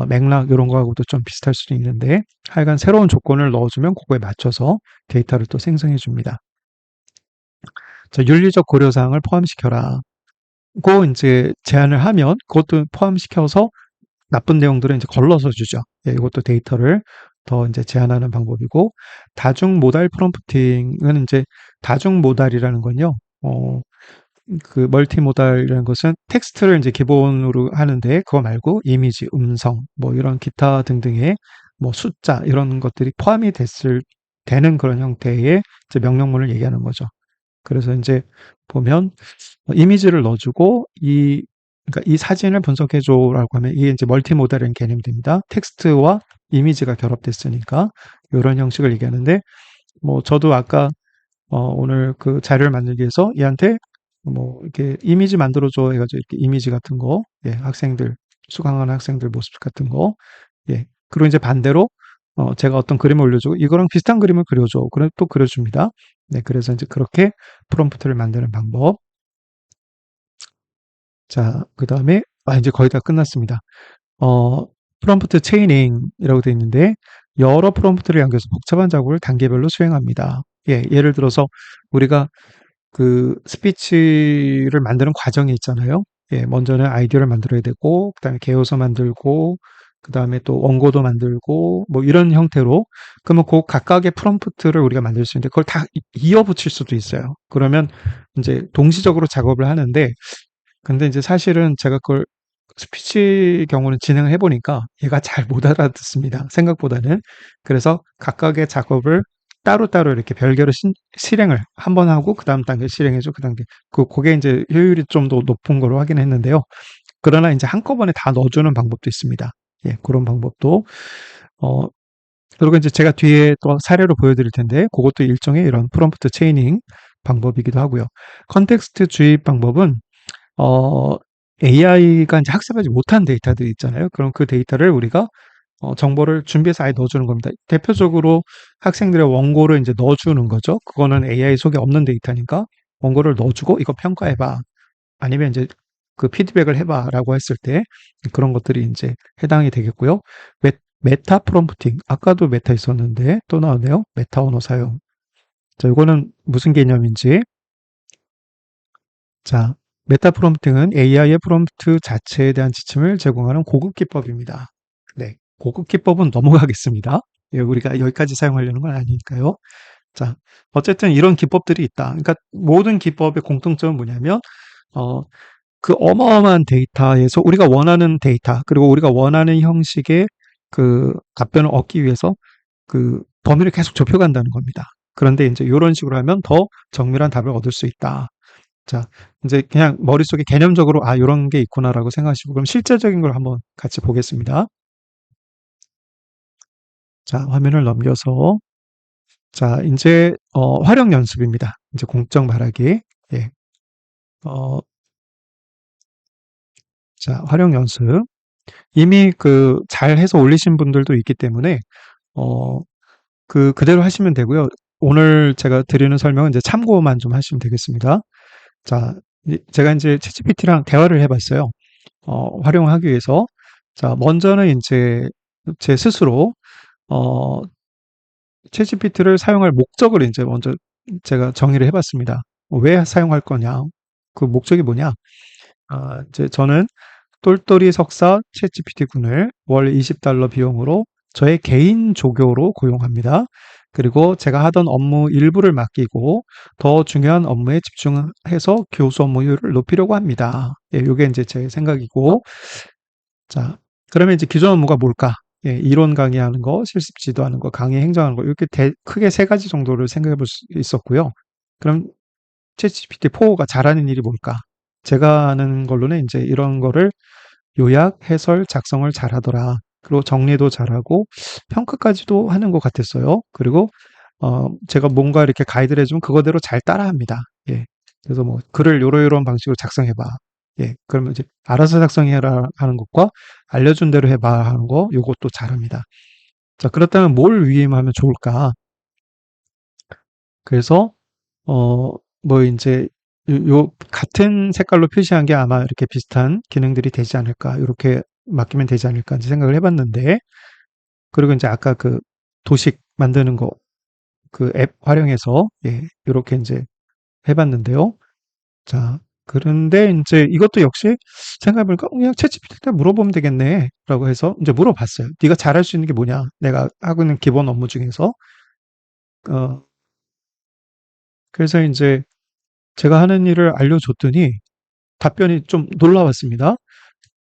맥락 이런 거하고도 좀 비슷할 수도 있는데 하여간 새로운 조건을 넣어주면 그거에 맞춰서 데이터를 또 생성해 줍니다. 자, 윤리적 고려사항을 포함시켜라. 고 이제 제안을 하면 그것도 포함시켜서 나쁜 내용들은 이제 걸러서 주죠. 예, 이것도 데이터를 더 이제 제한하는 방법이고, 다중 모달 프롬프팅은 이제 다중 모달이라는 건요, 그 멀티 모달이라는 것은 텍스트를 이제 기본으로 하는데, 그거 말고 이미지, 음성, 뭐 이런 기타 등등의 뭐 숫자, 이런 것들이 포함이 되는 그런 형태의 이제 명령문을 얘기하는 거죠. 그래서 이제 보면 이미지를 넣어주고 그러니까 이 사진을 분석해줘라고 하면 이게 이제 멀티모달이라는 개념이 됩니다. 텍스트와 이미지가 결합됐으니까 이런 형식을 얘기하는데 뭐 저도 아까 오늘 그 자료를 만들기 위해서 얘한테 뭐 이렇게 이미지 만들어줘 해가지고 이렇게 이미지 같은 거, 예, 학생들 수강하는 학생들 모습 같은 거, 예, 그리고 이제 반대로 제가 어떤 그림을 올려주고 이거랑 비슷한 그림을 그려줘. 그럼 또 그려줍니다. 네, 그래서 이제 그렇게 프롬프트를 만드는 방법. 자, 그 다음에, 이제 거의 다 끝났습니다. 어, 프롬프트 체이닝이라고 되어 있는데, 여러 프롬프트를 연결해서 복잡한 작업을 단계별로 수행합니다. 예, 예를 들어서, 우리가 그 스피치를 만드는 과정이 있잖아요. 예, 먼저는 아이디어를 만들어야 되고, 그 다음에 개요서 만들고, 그 다음에 또 원고도 만들고, 뭐 이런 형태로, 그러면 그 각각의 프롬프트를 우리가 만들 수 있는데, 그걸 다 이어 붙일 수도 있어요. 그러면 이제 동시적으로 작업을 하는데, 근데 이제 사실은 제가 그걸 스피치 경우는 진행을 해보니까 얘가 잘 못 알아듣습니다. 생각보다는. 그래서 각각의 작업을 따로따로 이렇게 별개로 실행을 한 번 하고 그 다음 단계 실행해줘. 그 단계. 그게 이제 효율이 좀 더 높은 걸로 확인했는데요. 그러나 이제 한꺼번에 다 넣어주는 방법도 있습니다. 예, 그런 방법도. 어, 그리고 이제 제가 뒤에 또 사례로 보여드릴 텐데 그것도 일종의 이런 프롬프트 체이닝 방법이기도 하고요. 컨텍스트 주입 방법은 AI가 이제 학습하지 못한 데이터들이 있잖아요. 그럼 그 데이터를 우리가 정보를 준비해서 아예 넣어주는 겁니다. 대표적으로 학생들의 원고를 이제 넣어주는 거죠. 그거는 AI 속에 없는 데이터니까 원고를 넣어주고 이거 평가해봐. 아니면 이제 그 피드백을 해봐라고 했을 때 그런 것들이 이제 해당이 되겠고요. 메타 프롬프팅. 아까도 메타 있었는데 또 나오네요. 메타 언어 사용. 자, 이거는 무슨 개념인지. 자, 메타 프롬프팅은 AI의 프롬프트 자체에 대한 지침을 제공하는 고급 기법입니다. 네, 고급 기법은 넘어가겠습니다. 예, 우리가 여기까지 사용하려는 건 아니니까요. 자, 어쨌든 이런 기법들이 있다. 그러니까 모든 기법의 공통점은 뭐냐면, 어, 그 어마어마한 데이터에서 우리가 원하는 데이터, 그리고 우리가 원하는 형식의 그 답변을 얻기 위해서 그 범위를 계속 좁혀간다는 겁니다. 그런데 이제 이런 식으로 하면 더 정밀한 답을 얻을 수 있다. 자, 이제 그냥 머릿속에 개념적으로 요런 게 있구나라고 생각하시고 그럼 실제적인 걸 한번 같이 보겠습니다. 자, 화면을 넘겨서 자, 이제 활용 연습입니다. 이제 공적 말하기. 예. 어, 자, 활용 연습. 이미 그 잘해서 올리신 분들도 있기 때문에 어, 그대로 하시면 되고요. 오늘 제가 드리는 설명은 이제 참고만 좀 하시면 되겠습니다. 자, 제가 이제 챗GPT랑 대화를 해봤어요. 활용하기 위해서. 자, 먼저는 이제 제 스스로, 어, 챗GPT를 사용할 목적을 이제 먼저 제가 정의를 해봤습니다. 왜 사용할 거냐? 그 목적이 뭐냐? 이제 저는 똘똘이 석사 챗GPT 군을 월 $20 비용으로 저의 개인 조교로 고용합니다. 그리고 제가 하던 업무 일부를 맡기고 더 중요한 업무에 집중해서 교수 업무율을 높이려고 합니다. 예, 요게 이제 제 생각이고, 자, 그러면 이제 기존 업무가 뭘까? 예, 이론 강의하는 거, 실습 지도하는 거, 강의 행정하는 거, 이렇게 크게 세 가지 정도를 생각해 볼 수 있었고요. 그럼 챗GPT4가 잘하는 일이 뭘까? 제가 아는 걸로는 이제 이런 거를 요약, 해설, 작성을 잘하더라. 그리고 정리도 잘하고 평가까지도 하는 것 같았어요. 그리고 제가 뭔가 이렇게 가이드를 해주면 그거대로 잘 따라합니다. 예. 그래서 뭐 글을 요런 방식으로 작성해봐. 예. 그러면 이제 알아서 작성해라 하는 것과 알려준 대로 해봐 하는 거 요것도 잘합니다. 자, 그렇다면 뭘 위임하면 좋을까? 그래서 뭐 이제 요 같은 색깔로 표시한 게 아마 이렇게 비슷한 기능들이 되지 않을까, 이렇게 맡기면 되지 않을까 이제 생각을 해봤는데, 그리고 이제 아까 그 도식 만드는 거 그 앱 활용해서 예, 이렇게 이제 해봤는데요. 자, 그런데 이제 이것도 역시 생각해보니까 그냥 챗GPT한테 물어보면 되겠네라고 해서 이제 물어봤어요. 네가 잘할 수 있는 게 뭐냐? 내가 하고 있는 기본 업무 중에서 어, 그래서 이제 제가 하는 일을 알려줬더니 답변이 좀 놀라웠습니다.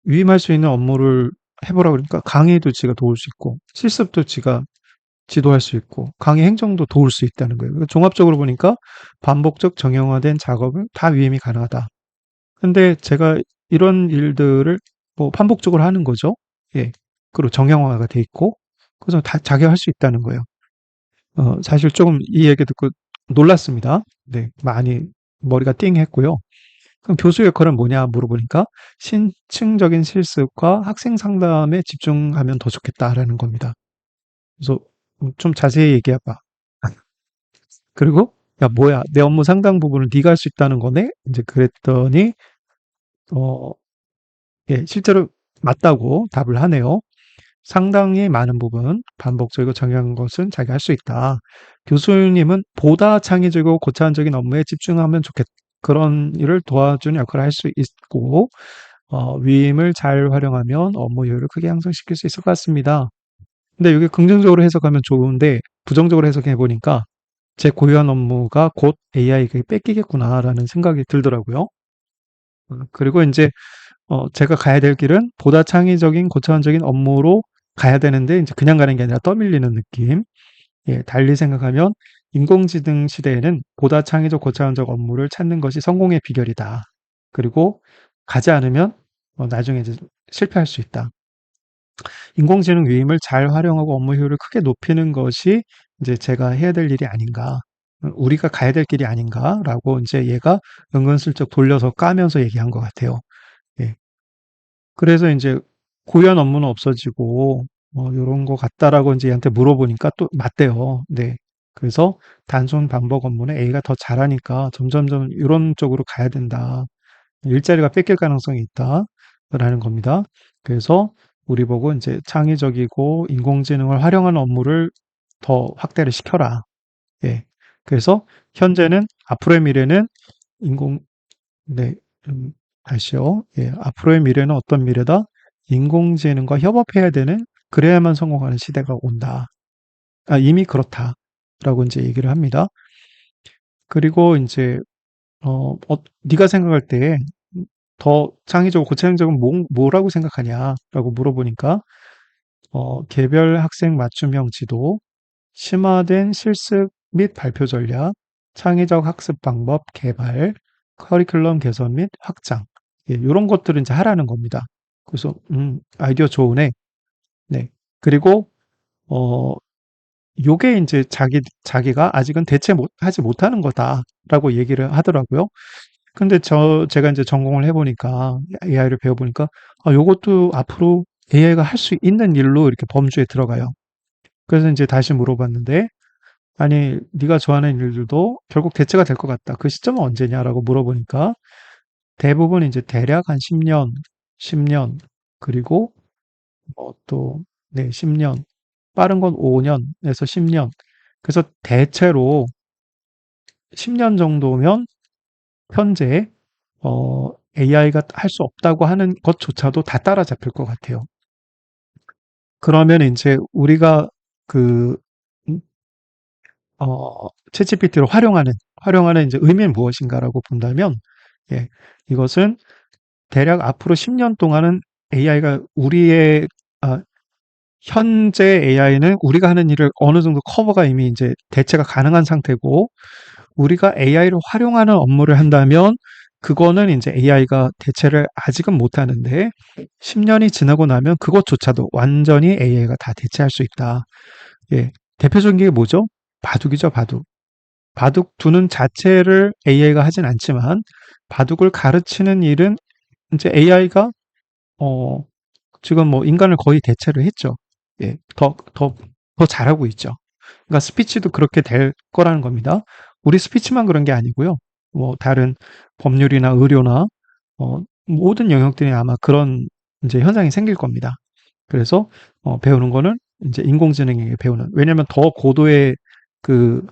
위임할 수 있는 업무를 해보라 그러니까 강의도 지가 도울 수 있고 실습도 지가 지도할 수 있고 강의 행정도 도울 수 있다는 거예요. 그러니까 종합적으로 보니까 반복적 정형화된 작업을 다 위임이 가능하다. 근데 제가 이런 일들을 뭐 반복적으로 하는 거죠. 예. 그리고 정형화가 돼 있고 그래서 다 자기 할 수 있다는 거예요. 사실 조금 이 얘기 듣고 놀랐습니다. 네, 많이 머리가 띵했고요. 그럼 교수 역할은 뭐냐 물어보니까 신층적인 실습과 학생 상담에 집중하면 더 좋겠다라는 겁니다. 그래서 좀 자세히 얘기해봐. 그리고 야 뭐야 내 업무 상당 부분을 네가 할 수 있다는 거네? 이제 그랬더니 어, 예, 실제로 맞다고 답을 하네요. 상당히 많은 부분 반복적이고 정형한 것은 자기가 할 수 있다. 교수님은 보다 창의적이고 고차원적인 업무에 집중하면 좋겠다. 그런 일을 도와주는 역할을 할 수 있고 위임을 잘 활용하면 업무 효율을 크게 향상시킬 수 있을 것 같습니다. 근데 이게 긍정적으로 해석하면 좋은데 부정적으로 해석해 보니까 제 고유한 업무가 곧 AI에게 뺏기겠구나라는 생각이 들더라고요. 그리고 이제 제가 가야 될 길은 보다 창의적인 고차원적인 업무로 가야 되는데 이제 그냥 가는 게 아니라 떠밀리는 느낌. 예, 달리 생각하면 인공지능 시대에는 보다 창의적 고차원적 업무를 찾는 것이 성공의 비결이다. 그리고 가지 않으면 나중에 이제 실패할 수 있다. 인공지능 유임을 잘 활용하고 업무 효율을 크게 높이는 것이 이제 제가 해야 될 일이 아닌가. 우리가 가야 될 길이 아닌가라고 이제 얘가 은근슬쩍 돌려서 까면서 얘기한 것 같아요. 예. 그래서 이제 고유한 업무는 없어지고 요런 거 같다라고 이제 얘한테 물어보니까 또 맞대요. 네. 그래서 단순 반복 업무는 A가 더 잘하니까 점점점 이런 쪽으로 가야 된다. 일자리가 뺏길 가능성이 있다라는 겁니다. 그래서 우리 보고 이제 창의적이고 인공지능을 활용하는 업무를 더 확대를 시켜라. 예. 그래서 현재는 앞으로의 미래는 인공 네, 다시요. 예, 앞으로의 미래는 어떤 미래다? 인공지능과 협업해야 되는, 그래야만 성공하는 시대가 온다. 이미 그렇다라고 이제 얘기를 합니다. 그리고 이제 네가 생각할 때 더 창의적이고 고차원적인 뭐라고 생각하냐라고 물어보니까 개별 학생 맞춤형 지도, 심화된 실습 및 발표 전략, 창의적 학습 방법 개발, 커리큘럼 개선 및 확장. 예, 이런 것들을 이제 하라는 겁니다. 그래서, 아이디어 좋으네. 네. 그리고, 어, 요게 이제 자기가 아직은 하지 못하는 거다라고 얘기를 하더라고요. 근데 제가 이제 전공을 해보니까, AI를 배워보니까, 요것도 앞으로 AI가 할 수 있는 일로 이렇게 범주에 들어가요. 그래서 이제 다시 물어봤는데, 아니, 네가 좋아하는 일들도 결국 대체가 될 것 같다. 그 시점은 언제냐라고 물어보니까 대부분 이제 대략 한 10년, 그리고 또, 네, 10년, 빠른 건 5년에서 10년. 그래서 대체로 10년 정도면 현재 AI가 할 수 없다고 하는 것조차도 다 따라잡힐 것 같아요. 그러면 이제 우리가 그 음, 챗GPT를 활용하는 이제 의미는 무엇인가라고 본다면, 예, 이것은 대략 앞으로 10년 동안은 AI가 아, 현재 AI는 우리가 하는 일을 어느 정도 커버가 이미 이제 대체가 가능한 상태고, 우리가 AI를 활용하는 업무를 한다면 그거는 이제 AI가 대체를 아직은 못 하는데 10년이 지나고 나면 그것조차도 완전히 AI가 다 대체할 수 있다. 예. 대표적인 게 뭐죠? 바둑이죠, 바둑. 바둑 두는 자체를 AI가 하진 않지만 바둑을 가르치는 일은 이제 AI가 어 지금 뭐 인간을 거의 대체를 했죠. 예. 더 잘하고 있죠. 그러니까 스피치도 그렇게 될 거라는 겁니다. 우리 스피치만 그런 게 아니고요. 뭐 다른 법률이나 의료나 모든 영역들이 아마 그런 이제 현상이 생길 겁니다. 그래서 배우는 거는 이제 인공지능에게 배우는. 왜냐하면 더 고도의 그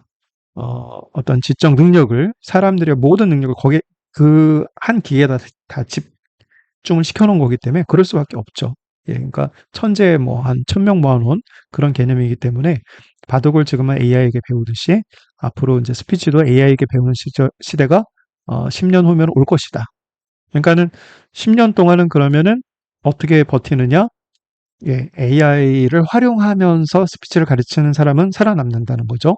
어떤 지적 능력을 사람들의 모든 능력을 거기에 그 한 기계에다 다 집중을 시켜놓은 거기 때문에 그럴 수밖에 없죠. 예, 그러니까 천재에 뭐 한 1000명 모아놓은 그런 개념이기 때문에 바둑을 지금은 AI에게 배우듯이 앞으로 이제 스피치도 AI에게 배우는 시대가 10년 후면 올 것이다. 그러니까는 10년 동안은 그러면은 어떻게 버티느냐? 예, AI를 활용하면서 스피치를 가르치는 사람은 살아남는다는 거죠.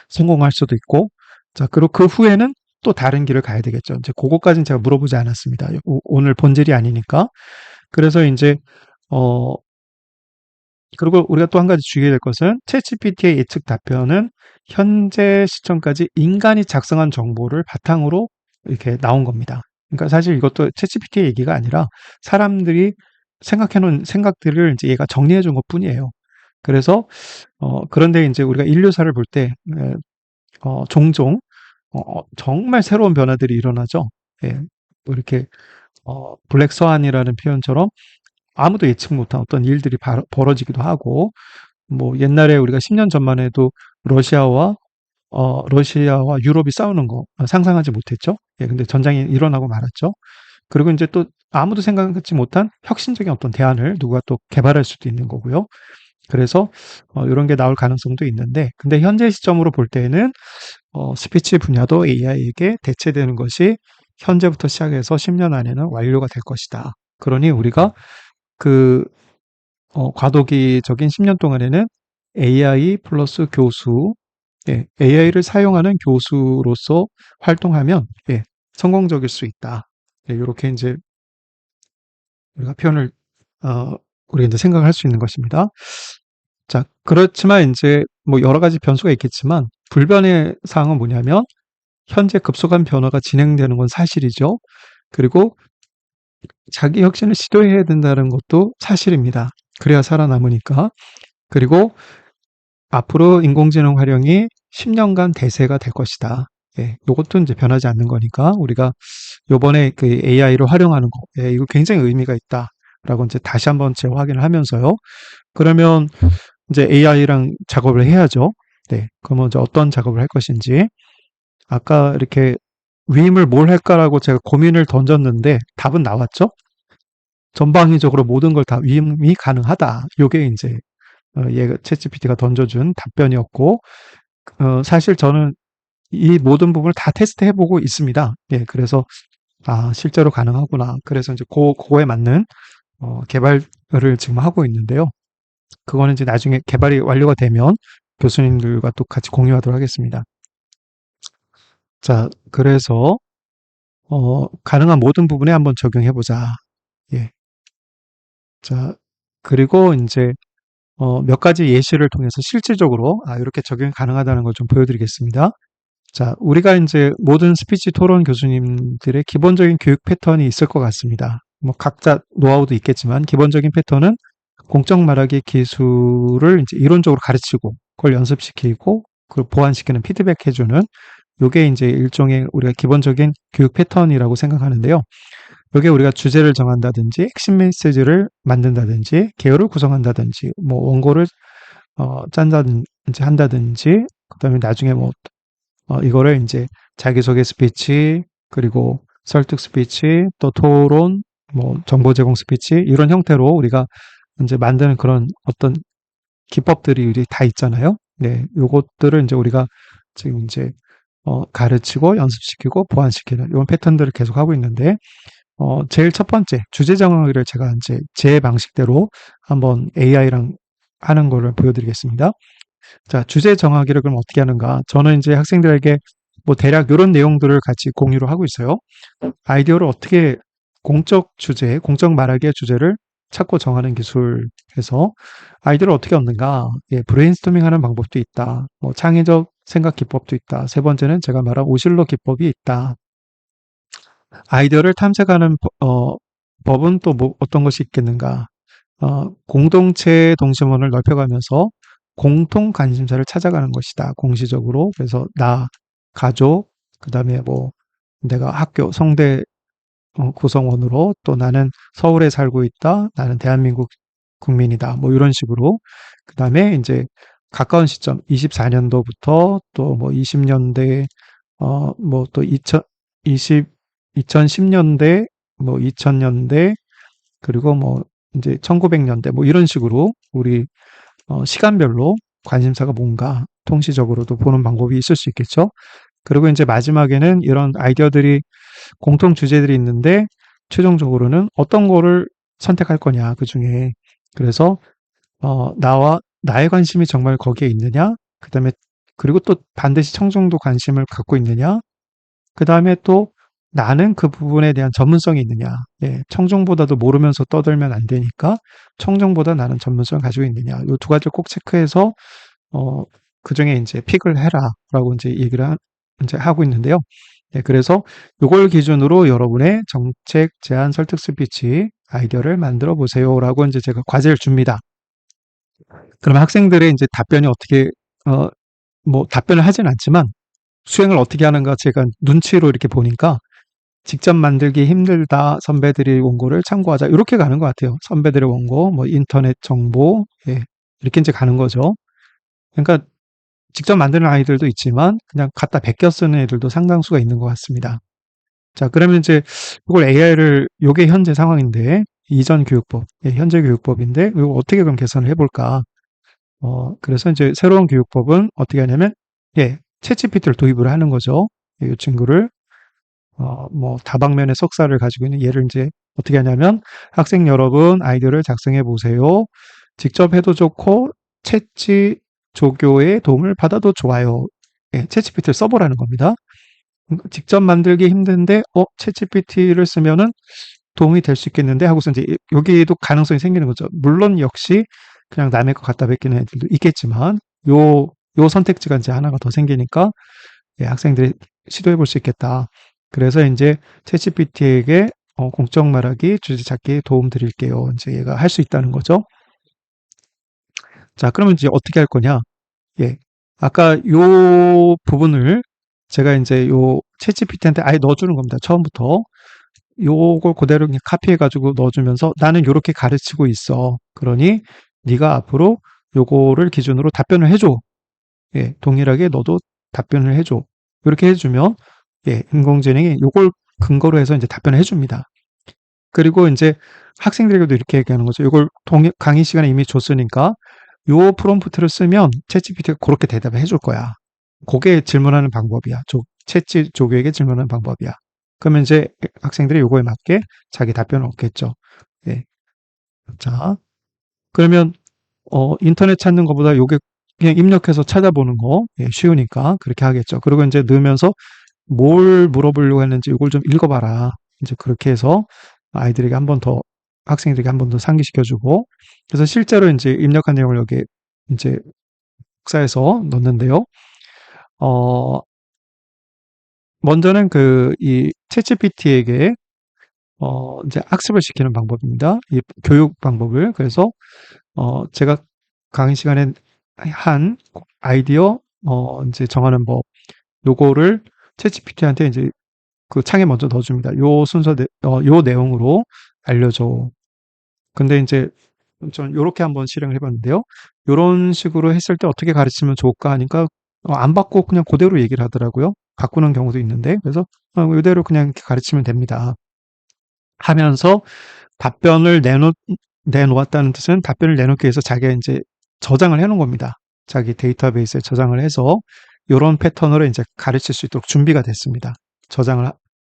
성공할 수도 있고. 자, 그리고 그 후에는 또 다른 길을 가야 되겠죠. 이제 그거까지는 제가 물어보지 않았습니다. 오늘 본질이 아니니까. 그래서 이제 어 그리고 우리가 또 한 가지 주의해야 될 것은 챗GPT의 예측 답변은 현재 시점까지 인간이 작성한 정보를 바탕으로 이렇게 나온 겁니다. 그러니까 사실 이것도 챗GPT의 얘기가 아니라 사람들이 생각해 놓은 생각들을 이제 얘가 정리해 준 것뿐이에요. 그래서 그런데 이제 우리가 인류사를 볼 때 종종 정말 새로운 변화들이 일어나죠. 예. 뭐 이렇게 블랙 스완이라는 표현처럼 아무도 예측 못한 어떤 일들이 벌어지기도 하고, 뭐 옛날에 우리가 10년 전만 해도 러시아와 러시아와 유럽이 싸우는 거 상상하지 못했죠. 예, 근데 전장이 일어나고 말았죠. 그리고 이제 또 아무도 생각하지 못한 혁신적인 어떤 대안을 누가 또 개발할 수도 있는 거고요. 그래서 이런 게 나올 가능성도 있는데, 근데 현재 시점으로 볼 때는 스피치 분야도 AI에게 대체되는 것이 현재부터 시작해서 10년 안에는 완료가 될 것이다. 그러니 우리가 그 과도기적인 10년 동안에는 AI 플러스 교수, 예, AI를 사용하는 교수로서 활동하면 예, 성공적일 수 있다. 예, 이렇게 이제 우리가 표현을 어, 우리가 이제 생각할 수 있는 것입니다. 자, 그렇지만 이제 뭐 여러 가지 변수가 있겠지만 불변의 사항은 뭐냐면 현재 급속한 변화가 진행되는 건 사실이죠. 그리고 자기 혁신을 시도해야 된다는 것도 사실입니다. 그래야 살아남으니까. 그리고 앞으로 인공지능 활용이 10년간 대세가 될 것이다. 예, 요것도 이제 변하지 않는 거니까 우리가 요번에 그 AI를 활용하는 거, 예, 이거 굉장히 의미가 있다라고 이제 다시 한번 재확인을 하면서요. 그러면 이제 AI랑 작업을 해야죠. 네, 그러면 이제 어떤 작업을 할 것인지 아까 이렇게 위임을 뭘 할까라고 제가 고민을 던졌는데 답은 나왔죠. 전방위적으로 모든 걸 다 위임이 가능하다. 요게 이제 얘가 챗GPT가 던져준 답변이었고 사실 저는 이 모든 부분을 다 테스트해 보고 있습니다. 예, 그래서 아 실제로 가능하구나. 그래서 이제 그거에 맞는 개발을 지금 하고 있는데요. 그거는 이제 나중에 개발이 완료가 되면 교수님들과 또 같이 공유하도록 하겠습니다. 자, 그래서 가능한 모든 부분에 한번 적용해 보자. 예. 자, 그리고 이제 몇 가지 예시를 통해서 실질적으로 이렇게 적용이 가능하다는 걸 좀 보여드리겠습니다. 자, 우리가 이제 모든 스피치 토론 교수님들의 기본적인 교육 패턴이 있을 것 같습니다. 뭐 각자 노하우도 있겠지만 기본적인 패턴은 공적 말하기 기술을 이제 이론적으로 가르치고 그걸 연습시키고 그걸 보완시키는 피드백 해주는 요게 이제 일종의 우리가 기본적인 교육 패턴이라고 생각하는데요. 요게 우리가 주제를 정한다든지, 핵심 메시지를 만든다든지, 계열을 구성한다든지, 뭐 원고를 짠다든지 한다든지, 그다음에 나중에 뭐 이거를 이제 자기소개 스피치, 그리고 설득 스피치, 또 토론, 뭐 정보 제공 스피치 이런 형태로 우리가 이제 만드는 그런 어떤 기법들이 우리 다 있잖아요. 네, 요것들을 이제 우리가 지금 이제 가르치고 연습시키고 보완시키는 이런 패턴들을 계속 하고 있는데, 제일 첫 번째 주제 정의를 제가 이제 제 방식대로 한번 AI랑 하는 거를 보여드리겠습니다. 자, 주제 정하기를 그럼 어떻게 하는가? 저는 이제 학생들에게 뭐 대략 이런 내용들을 같이 공유를 하고 있어요. 아이디어를 어떻게 공적 주제, 공적 말하기의 주제를 찾고 정하는 기술에서 아이디어를 어떻게 얻는가? 예, 브레인스토밍 하는 방법도 있다. 뭐 창의적 생각 기법도 있다. 세 번째는 제가 말한 오실로 기법이 있다. 아이디어를 탐색하는 법은 또 뭐 어떤 것이 있겠는가? 공동체의 동심원을 넓혀가면서 공통 관심사를 찾아가는 것이다. 공시적으로. 그래서 나, 가족, 그 다음에 뭐 내가 학교, 성대 구성원으로 또 나는 서울에 살고 있다. 나는 대한민국 국민이다. 뭐 이런 식으로. 그 다음에 이제 가까운 시점, 24년도부터 또 뭐 20년대, 뭐 또 2010년대, 뭐 2000년대, 그리고 뭐 이제 1900년대 뭐 이런 식으로 우리 시간별로 관심사가 뭔가 통시적으로도 보는 방법이 있을 수 있겠죠. 그리고 이제 마지막에는 이런 아이디어들이 공통 주제들이 있는데 최종적으로는 어떤 거를 선택할 거냐 그 중에. 그래서 나의 관심이 정말 거기에 있느냐, 그다음에 그리고 또 반드시 청중도 관심을 갖고 있느냐, 그다음에 또 나는 그 부분에 대한 전문성이 있느냐. 예, 청중보다도 모르면서 떠들면 안 되니까 청중보다 나는 전문성을 가지고 있느냐. 이 두 가지를 꼭 체크해서 어, 그중에 이제 픽을 해라라고 이제 이제 하고 있는데요. 네, 그래서 이걸 기준으로 여러분의 정책 제안 설득 스피치 아이디어를 만들어 보세요라고 이제 제가 과제를 줍니다. 그러면 학생들의 이제 답변이 어떻게 어, 뭐 답변을 하진 않지만 수행을 어떻게 하는가 제가 눈치로 이렇게 보니까 직접 만들기 힘들다. 선배들이 원고를 참고하자. 이렇게 가는 것 같아요. 선배들의 원고, 뭐 인터넷 정보, 예, 이렇게 이제 가는 거죠. 그러니까 직접 만드는 아이들도 있지만 그냥 갖다 베껴 쓰는 애들도 상당수가 있는 것 같습니다. 자, 그러면 이제 이걸 AI를 요게 현재 상황인데 이전 교육법, 예, 현재 교육법인데 이거 어떻게 그럼 개선을 해볼까? 그래서 이제 새로운 교육법은 어떻게 하냐면 예, 챗GPT를 도입을 하는 거죠. 이 친구를 뭐 다방면의 석사를 가지고 있는 얘를 이제 어떻게 하냐면 학생 여러분 아이디어를 작성해 보세요. 직접 해도 좋고 챗지 조교의 도움을 받아도 좋아요. 예, 챗GPT를 써보라는 겁니다. 직접 만들기 힘든데 챗GPT를 쓰면은 도움이 될 수 있겠는데 하고서 이제 여기에도 가능성이 생기는 거죠. 물론 역시 그냥 남의 거 갖다 베끼는 애들도 있겠지만 요 선택지가 이제 하나가 더 생기니까 예, 학생들이 시도해 볼 수 있겠다. 그래서 이제 챗GPT에게 공적 말하기, 주제 찾기에 도움 드릴게요. 이제 얘가 할 수 있다는 거죠. 자, 그러면 이제 어떻게 할 거냐? 예. 아까 요 부분을 제가 이제 요 챗GPT한테 아예 넣어주는 겁니다. 처음부터. 요걸 그대로 그냥 카피해가지고 넣어주면서 나는 요렇게 가르치고 있어. 그러니 네가 앞으로 요거를 기준으로 답변을 해줘. 예, 동일하게 너도 답변을 해줘. 이렇게 해주면 예, 인공지능이 요걸 근거로 해서 이제 답변을 해줍니다. 그리고 이제 학생들에게도 이렇게 얘기하는 거죠. 이걸 강의 시간에 이미 줬으니까 요 프롬프트를 쓰면 챗GPT가 그렇게 대답을 해줄 거야. 그게 질문하는 방법이야. 챗지 조교에게 질문하는 방법이야. 그러면 이제 학생들이 요거에 맞게 자기 답변을 얻겠죠. 예. 자, 그러면 인터넷 찾는 것보다 요게 그냥 입력해서 찾아보는 거 예, 쉬우니까 그렇게 하겠죠. 그리고 이제 넣으면서 뭘 물어보려고 했는지 이걸 좀 읽어봐라. 이제 그렇게 해서 아이들에게 한 번 더, 학생들에게 한 번 더 상기시켜주고, 그래서 실제로 이제 입력한 내용을 여기 이제 복사해서 넣는데요. 어, 먼저는 이 챗GPT에게 이제 학습을 시키는 방법입니다. 이 교육 방법을. 그래서 제가 강의 시간에 한 아이디어 이제 정하는 법, 요거를 챗GPT한테 이제 그 창에 먼저 넣어줍니다. 요 순서, 요 내용으로 알려줘. 근데 이제 전 요렇게 한번 실행을 해봤는데요. 요런 식으로 했을 때 어떻게 가르치면 좋을까 하니까 안 받고 그냥 그대로 얘기를 하더라고요. 바꾸는 경우도 있는데 그래서 이대로 그냥 이렇게 가르치면 됩니다. 하면서 답변을 내놓았다는 뜻은 답변을 내놓기 위해서 자기가 이제 저장을 해놓은 겁니다. 자기 데이터베이스에 저장을 해서 요런 패턴으로 이제 가르칠 수 있도록 준비가 됐습니다.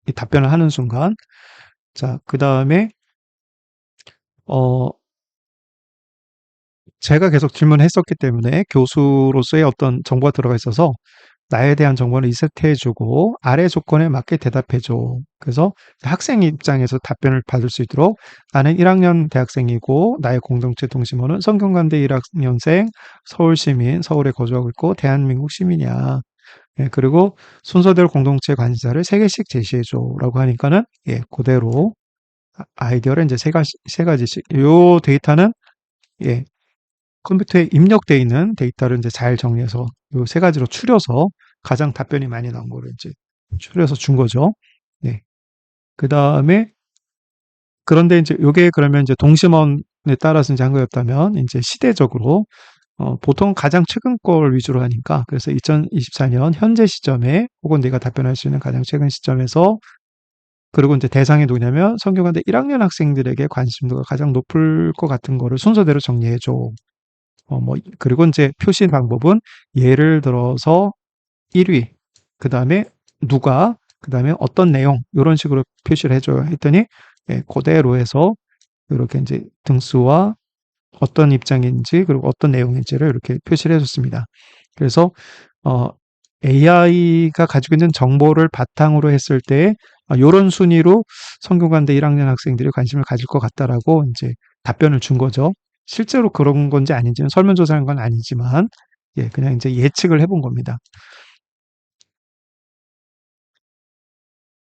이 답변을 하는 순간. 자, 그 다음에, 어, 제가 계속 질문했었기 때문에 교수로서의 어떤 정보가 들어가 있어서 나에 대한 정보를 리셋해주고 아래 조건에 맞게 대답해줘. 그래서 학생 입장에서 답변을 받을 수 있도록 나는 1학년 대학생이고 나의 공동체 동심원은 성균관대 1학년생 서울시민, 서울에 거주하고 있고 대한민국 시민이야. 예, 그리고 순서대로 공동체 관심사를 3개씩 제시해줘라고 하니까는 예, 그대로 아이디어를 이제 세 가지씩. 요 데이터는 예, 컴퓨터에 입력되어 있는 데이터를 이제 잘 정리해서 요 세 가지로 추려서 가장 답변이 많이 나온 거를 이제 추려서 준 거죠. 네. 그 다음에 그런데 이제 요게 그러면 이제 동심원에 따라서 이제 한 거였다면 이제 시대적으로 보통 가장 최근 걸 위주로 하니까 그래서 2024년 현재 시점에 혹은 내가 답변할 수 있는 가장 최근 시점에서 그리고 이제 대상이 누구냐면 성균관대 1학년 학생들에게 관심도가 가장 높을 것 같은 거를 순서대로 정리해 줘. 그리고 이제 표시 방법은 예를 들어서 1위, 그 다음에 누가, 그 다음에 어떤 내용, 이런 식으로 표시를 해줘요. 했더니, 예, 그대로 해서 이렇게 이제 등수와 어떤 입장인지, 그리고 어떤 내용인지를 이렇게 표시를 해줬습니다. 그래서, 어, AI가 가지고 있는 정보를 바탕으로 했을 때, 이런 순위로 성균관대 1학년 학생들이 관심을 가질 것 같다라고 이제 답변을 준 거죠. 실제로 그런 건지 아닌지는 설문조사한 건 아니지만, 예, 그냥 이제 예측을 해본 겁니다.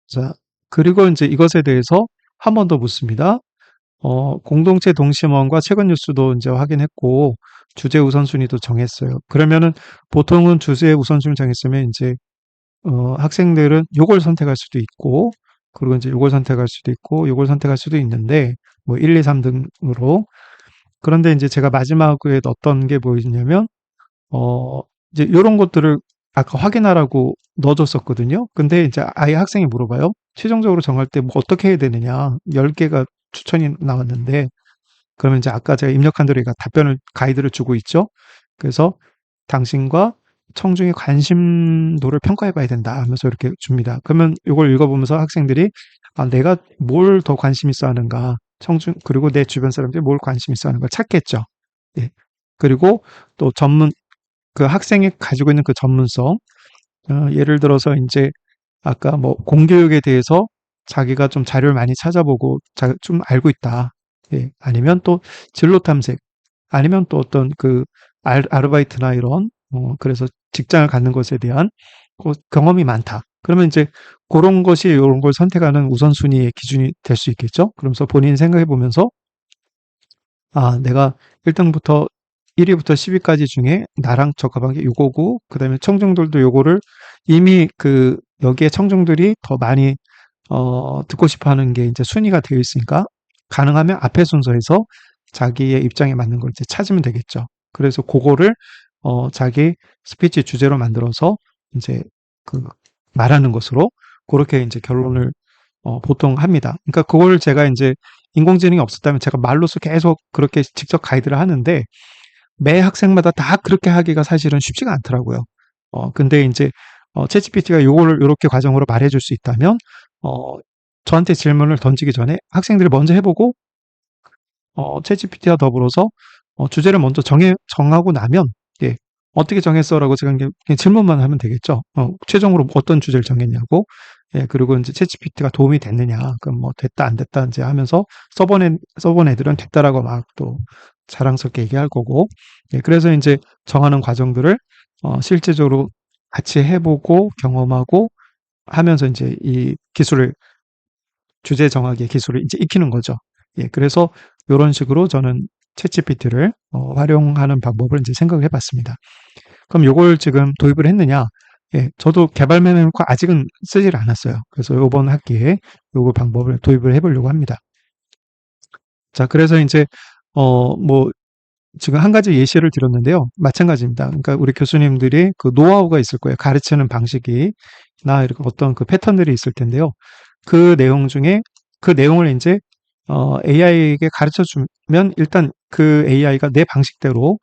자, 그리고 이제 이것에 대해서 한 번 더 묻습니다. 공동체 동심원과 최근 뉴스도 이제 확인했고, 주제 우선순위도 정했어요. 그러면은 보통은 주제 우선순위 정했으면 이제, 학생들은 요걸 선택할 수도 있고, 그리고 이제 요걸 선택할 수도 있고, 요걸 선택할 수도 있는데, 뭐 1, 2, 3등으로. 그런데 이제 제가 마지막에 넣었던 게 뭐였냐면, 어, 이제 요런 것들을 아까 확인하라고 넣어줬었거든요. 근데 이제 아예 학생이 물어봐요. 최종적으로 정할 때 뭐 어떻게 해야 되느냐. 10개가 추천이 나왔는데, 그러면 이제 아까 제가 입력한 대로 얘가 가이드를 주고 있죠. 그래서 당신과 청중의 관심도를 평가해 봐야 된다 하면서 이렇게 줍니다. 그러면 이걸 읽어보면서 학생들이 내가 뭘 더 관심 있어 하는가. 그리고 내 주변 사람들이 뭘 관심 있어 하는가 찾겠죠. 예. 그리고 또 그 학생이 가지고 있는 그 전문성, 예를 들어서 이제 아까 뭐 공교육에 대해서 자기가 좀 자료를 많이 찾아보고 좀 알고 있다. 예, 아니면 또 진로 탐색, 아니면 또 어떤 그 아르바이트나 이런, 그래서 직장을 갖는 것에 대한 그 경험이 많다. 그러면 이제 그런 것이 이런 걸 선택하는 우선순위의 기준이 될 수 있겠죠? 그러면서 본인이 생각해 보면서 내가 1등부터 1위부터 10위까지 중에 나랑 적합한 게 요거고, 그 다음에 청중들도 요거를 이미 여기에 청중들이 더 많이, 듣고 싶어 하는 게 이제 순위가 되어 있으니까, 가능하면 앞에 순서에서 자기의 입장에 맞는 걸 이제 찾으면 되겠죠. 그래서 그거를, 자기 스피치 주제로 만들어서 이제 그 말하는 것으로, 그렇게 이제 결론을, 보통 합니다. 그러니까 그걸 제가 이제 인공지능이 없었다면 제가 말로써 계속 그렇게 직접 가이드를 하는데 매 학생마다 다 그렇게 하기가 사실은 쉽지가 않더라고요. 근데 이제 챗GPT가 요거를 요렇게 과정으로 말해줄 수 있다면 어, 저한테 질문을 던지기 전에 학생들이 먼저 해보고 챗GPT와 더불어서 주제를 먼저 정하고 나면 예, 어떻게 정했어라고 제가 그냥 질문만 하면 되겠죠. 최종으로 어떤 주제를 정했냐고. 예, 그리고 이제 챗GPT가 도움이 됐느냐. 그럼 뭐 됐다 안 됐다 이제 하면서 써본 애들은 됐다라고 막 또 자랑스럽게 얘기할 거고. 예, 그래서 이제 정하는 과정들을 실제적으로 같이 해보고 경험하고 하면서 이제 이 기술을 주제 정하기의 기술을 이제 익히는 거죠. 예, 그래서 이런 식으로 저는 챗GPT를 활용하는 방법을 이제 생각을 해봤습니다. 그럼 요걸 지금 도입을 했느냐? 예, 저도 개발면은 아직은 쓰질 않았어요. 그래서 이번 학기에 요거 방법을 도입을 해보려고 합니다. 자, 그래서 이제, 뭐, 지금 한 가지 예시를 드렸는데요. 마찬가지입니다. 그러니까 우리 교수님들이 그 노하우가 있을 거예요. 가르치는 방식이, 나 이렇게 어떤 그 패턴들이 있을 텐데요. 그 내용 중에 그 내용을 이제 AI에게 가르쳐 주면 일단 그 AI가 내 방식대로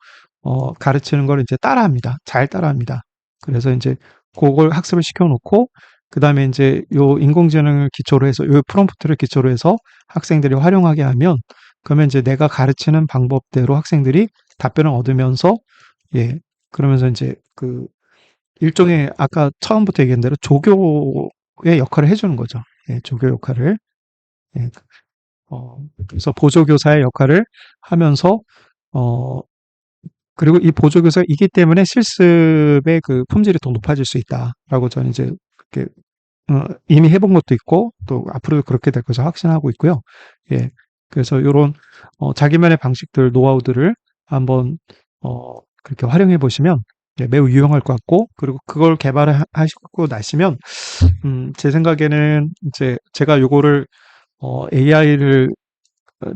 가르치는 걸 이제 따라합니다. 잘 따라합니다. 그래서 이제 그걸 학습을 시켜놓고 그 다음에 이제 요 인공지능을 기초로 해서 요 프롬프트를 기초로 해서 학생들이 활용하게 하면 그러면 이제 내가 가르치는 방법대로 학생들이 답변을 얻으면서 예 그러면서 이제 그 일종의 아까 처음부터 얘기한 대로 조교의 역할을 해주는 거죠. 예, 조교 역할을. 예, 그래서 보조교사의 역할을 하면서, 어, 그리고 이 보조교사이기 때문에 실습의 그 품질이 더 높아질 수 있다라고 저는 이제 이렇게, 이미 해본 것도 있고, 또 앞으로도 그렇게 될 것을 확신하고 있고요. 예. 그래서 요런, 자기만의 방식들, 노하우들을 한번, 그렇게 활용해 보시면 예, 매우 유용할 것 같고, 그리고 그걸 개발을 하시고 나시면, 제 생각에는 이제 제가 요거를 AI를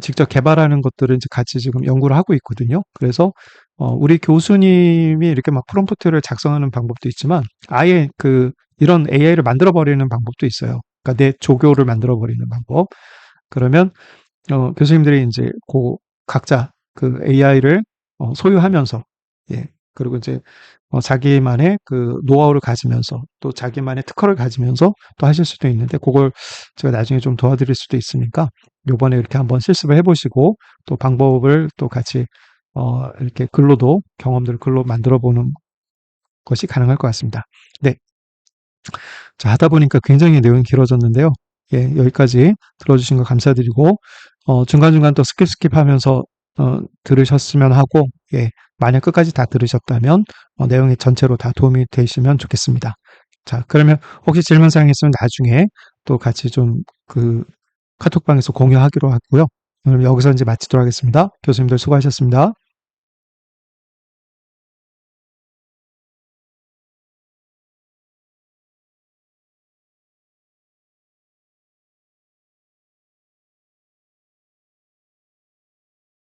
직접 개발하는 것들을 이제 같이 지금 연구를 하고 있거든요. 그래서 우리 교수님이 이렇게 막 프롬프트를 작성하는 방법도 있지만 아예 그 이런 AI를 만들어 버리는 방법도 있어요. 그러니까 내 조교를 만들어 버리는 방법. 그러면 교수님들이 이제 그 각자 그 AI를 소유하면서 예 그리고 이제 자기만의 그 노하우를 가지면서 또 자기만의 특허를 가지면서 또 하실 수도 있는데 그걸 제가 나중에 좀 도와드릴 수도 있으니까 요번에 이렇게 한번 실습을 해보시고 또 방법을 또 같이 이렇게 글로도 경험들을 글로 만들어 보는 것이 가능할 것 같습니다. 네. 자, 하다 보니까 굉장히 내용이 길어졌는데요. 예, 여기까지 들어주신 거 감사드리고, 중간중간 또 스킵 하면서, 들으셨으면 하고, 예, 만약 끝까지 다 들으셨다면, 내용이 전체로 다 도움이 되시면 좋겠습니다. 자, 그러면 혹시 질문사항 있으면 나중에 또 같이 좀 그 카톡방에서 공유하기로 하고요. 오늘 여기서 이제 마치도록 하겠습니다. 교수님들 수고하셨습니다.